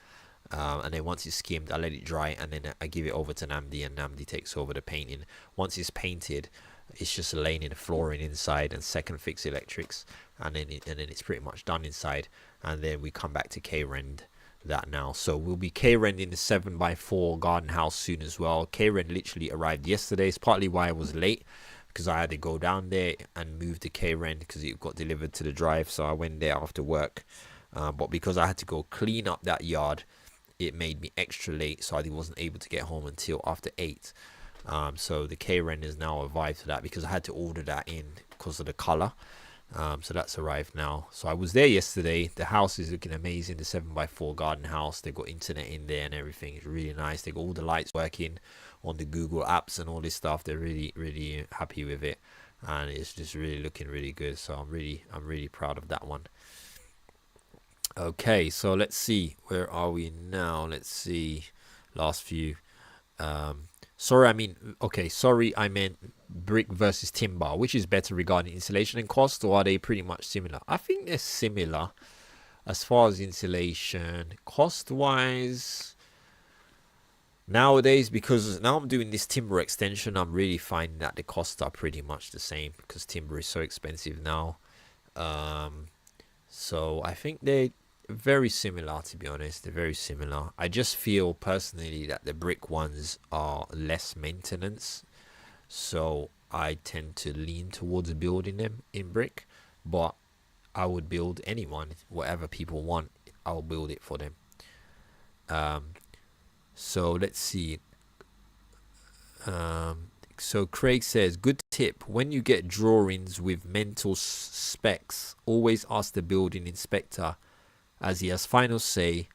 Speaker 1: And then once it's skimmed, I let it dry, and then I give it over to Namdi, and Namdi takes over the painting. Once it's painted, it's just laying in the flooring inside and second fix electrics, and then it's pretty much done inside. And then we come back to K-Rend that now. So we'll be K-Rending the 7x4 garden house soon as well. K-Rend literally arrived yesterday. It's partly why I was late, because I had to go down there and move the K-Rend because it got delivered to the drive. So I went there after work, but because I had to go clean up that yard, it made me extra late, so I wasn't able to get home until after 8. So the K-Rend has now arrived to that, because I had to order that in because of the color. So that's arrived now. So I was there yesterday. The house is looking amazing. The 7x4 garden house. They got internet in there and everything. It's really nice. They got all the lights working on the Google apps and all this stuff. They're really happy with it, and it's just really looking really good. So I'm really proud of that one. Okay, so let's see, where are we now? Let's see, last few. Sorry, I mean, okay, sorry, I meant brick versus timber. Which is better regarding insulation and cost, or are they pretty much similar? I think they're similar as far as insulation. Cost wise, nowadays, because now I'm doing this timber extension, I'm really finding that the costs are pretty much the same because timber is so expensive now. Um, so I think they're very similar, to be honest. They're very similar. I just feel personally that the brick ones are less maintenance. So I tend to lean towards building them in brick. But I would build anyone, whatever people want, I'll build it for them. Um, so let's see. So Craig says, good tip. When you get drawings with mental specs, always ask the building inspector as he has final say,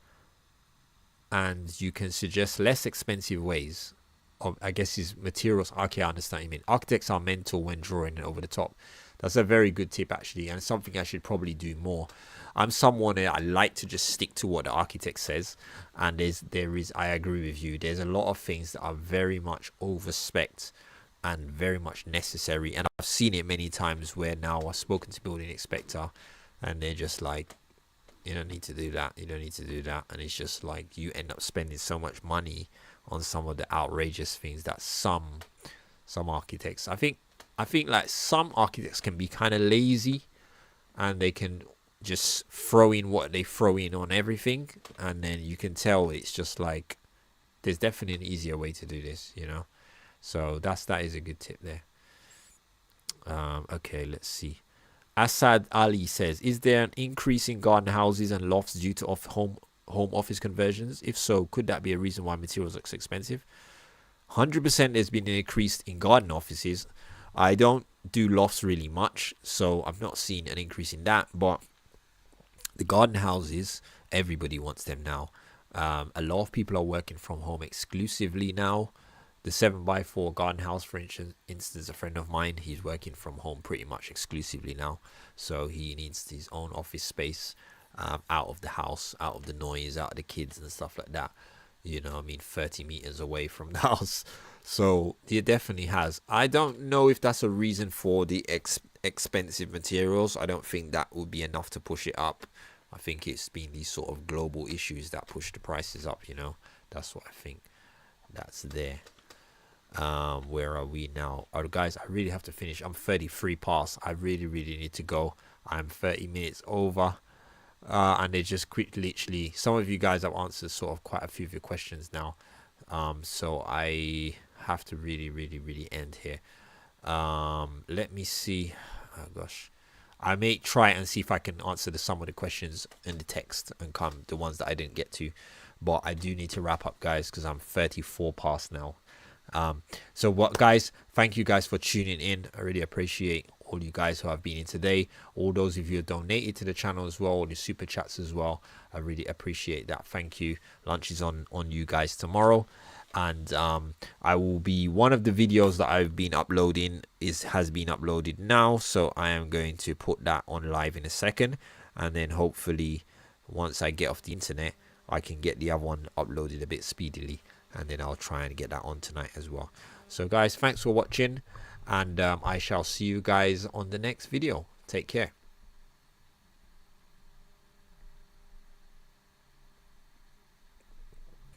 Speaker 1: and you can suggest less expensive ways. I guess his materials. Okay, I understand what you mean. Architects are mental when drawing over the top. That's a very good tip, actually, and something I should probably do more. I'm someone that I like to just stick to what the architect says, and there is I agree with you. There's a lot of things that are very much over-spec'd and very much necessary, and I've seen it many times where now I've spoken to building inspector, and they're just like, you don't need to do that. You don't need to do that, and it's just like you end up spending so much money on some of the outrageous things that some architects. I think like some architects can be kind of lazy, and they can just throw in what they throw in on everything, and then you can tell it's just like there's definitely an easier way to do this, you know. So that is a good tip there. Okay, let's see. Asad Ali says, is there an increase in garden houses and lofts due to home office conversions? If so, could that be a reason why materials are so expensive? 100% there's been an increase in garden offices. I don't do lofts really much, so I've not seen an increase in that. But the garden houses, everybody wants them now. A lot of people are working from home exclusively now. The 7x4 garden house, for instance, a friend of mine, he's working from home pretty much exclusively now. So he needs his own office space, out of the house, out of the noise, out of the kids and stuff like that. You know, I mean, 30 meters away from the house. So it definitely has. I don't know if that's a reason for the expensive materials. I don't think that would be enough to push it up. I think it's been these sort of global issues that push the prices up, you know. That's what I think. That's there. Where are we now? Oh, guys, I really have to finish. I'm 33 past. I really need to go. I'm 30 minutes over. And they just quick, literally, some of you guys have answered sort of quite a few of your questions now. So I have to really end here. Let me see. Oh gosh, I may try and see if I can answer some of the questions in the text and come the ones that I didn't get to. But I do need to wrap up, guys, because I'm 34 past now. So what, guys, thank you guys for tuning in. I really appreciate all you guys who have been in today, all those of you who donated to the channel as well, all the super chats as well. I really appreciate that. Thank you. Lunch is on you guys tomorrow, and I will be, one of the videos that I've been uploading has been uploaded now, so I am going to put that on live in a second, and then hopefully once I get off the internet I can get the other one uploaded a bit speedily, and then I'll try and get that on tonight as well. So guys, thanks for watching, and I shall see you guys on the next video. Take care.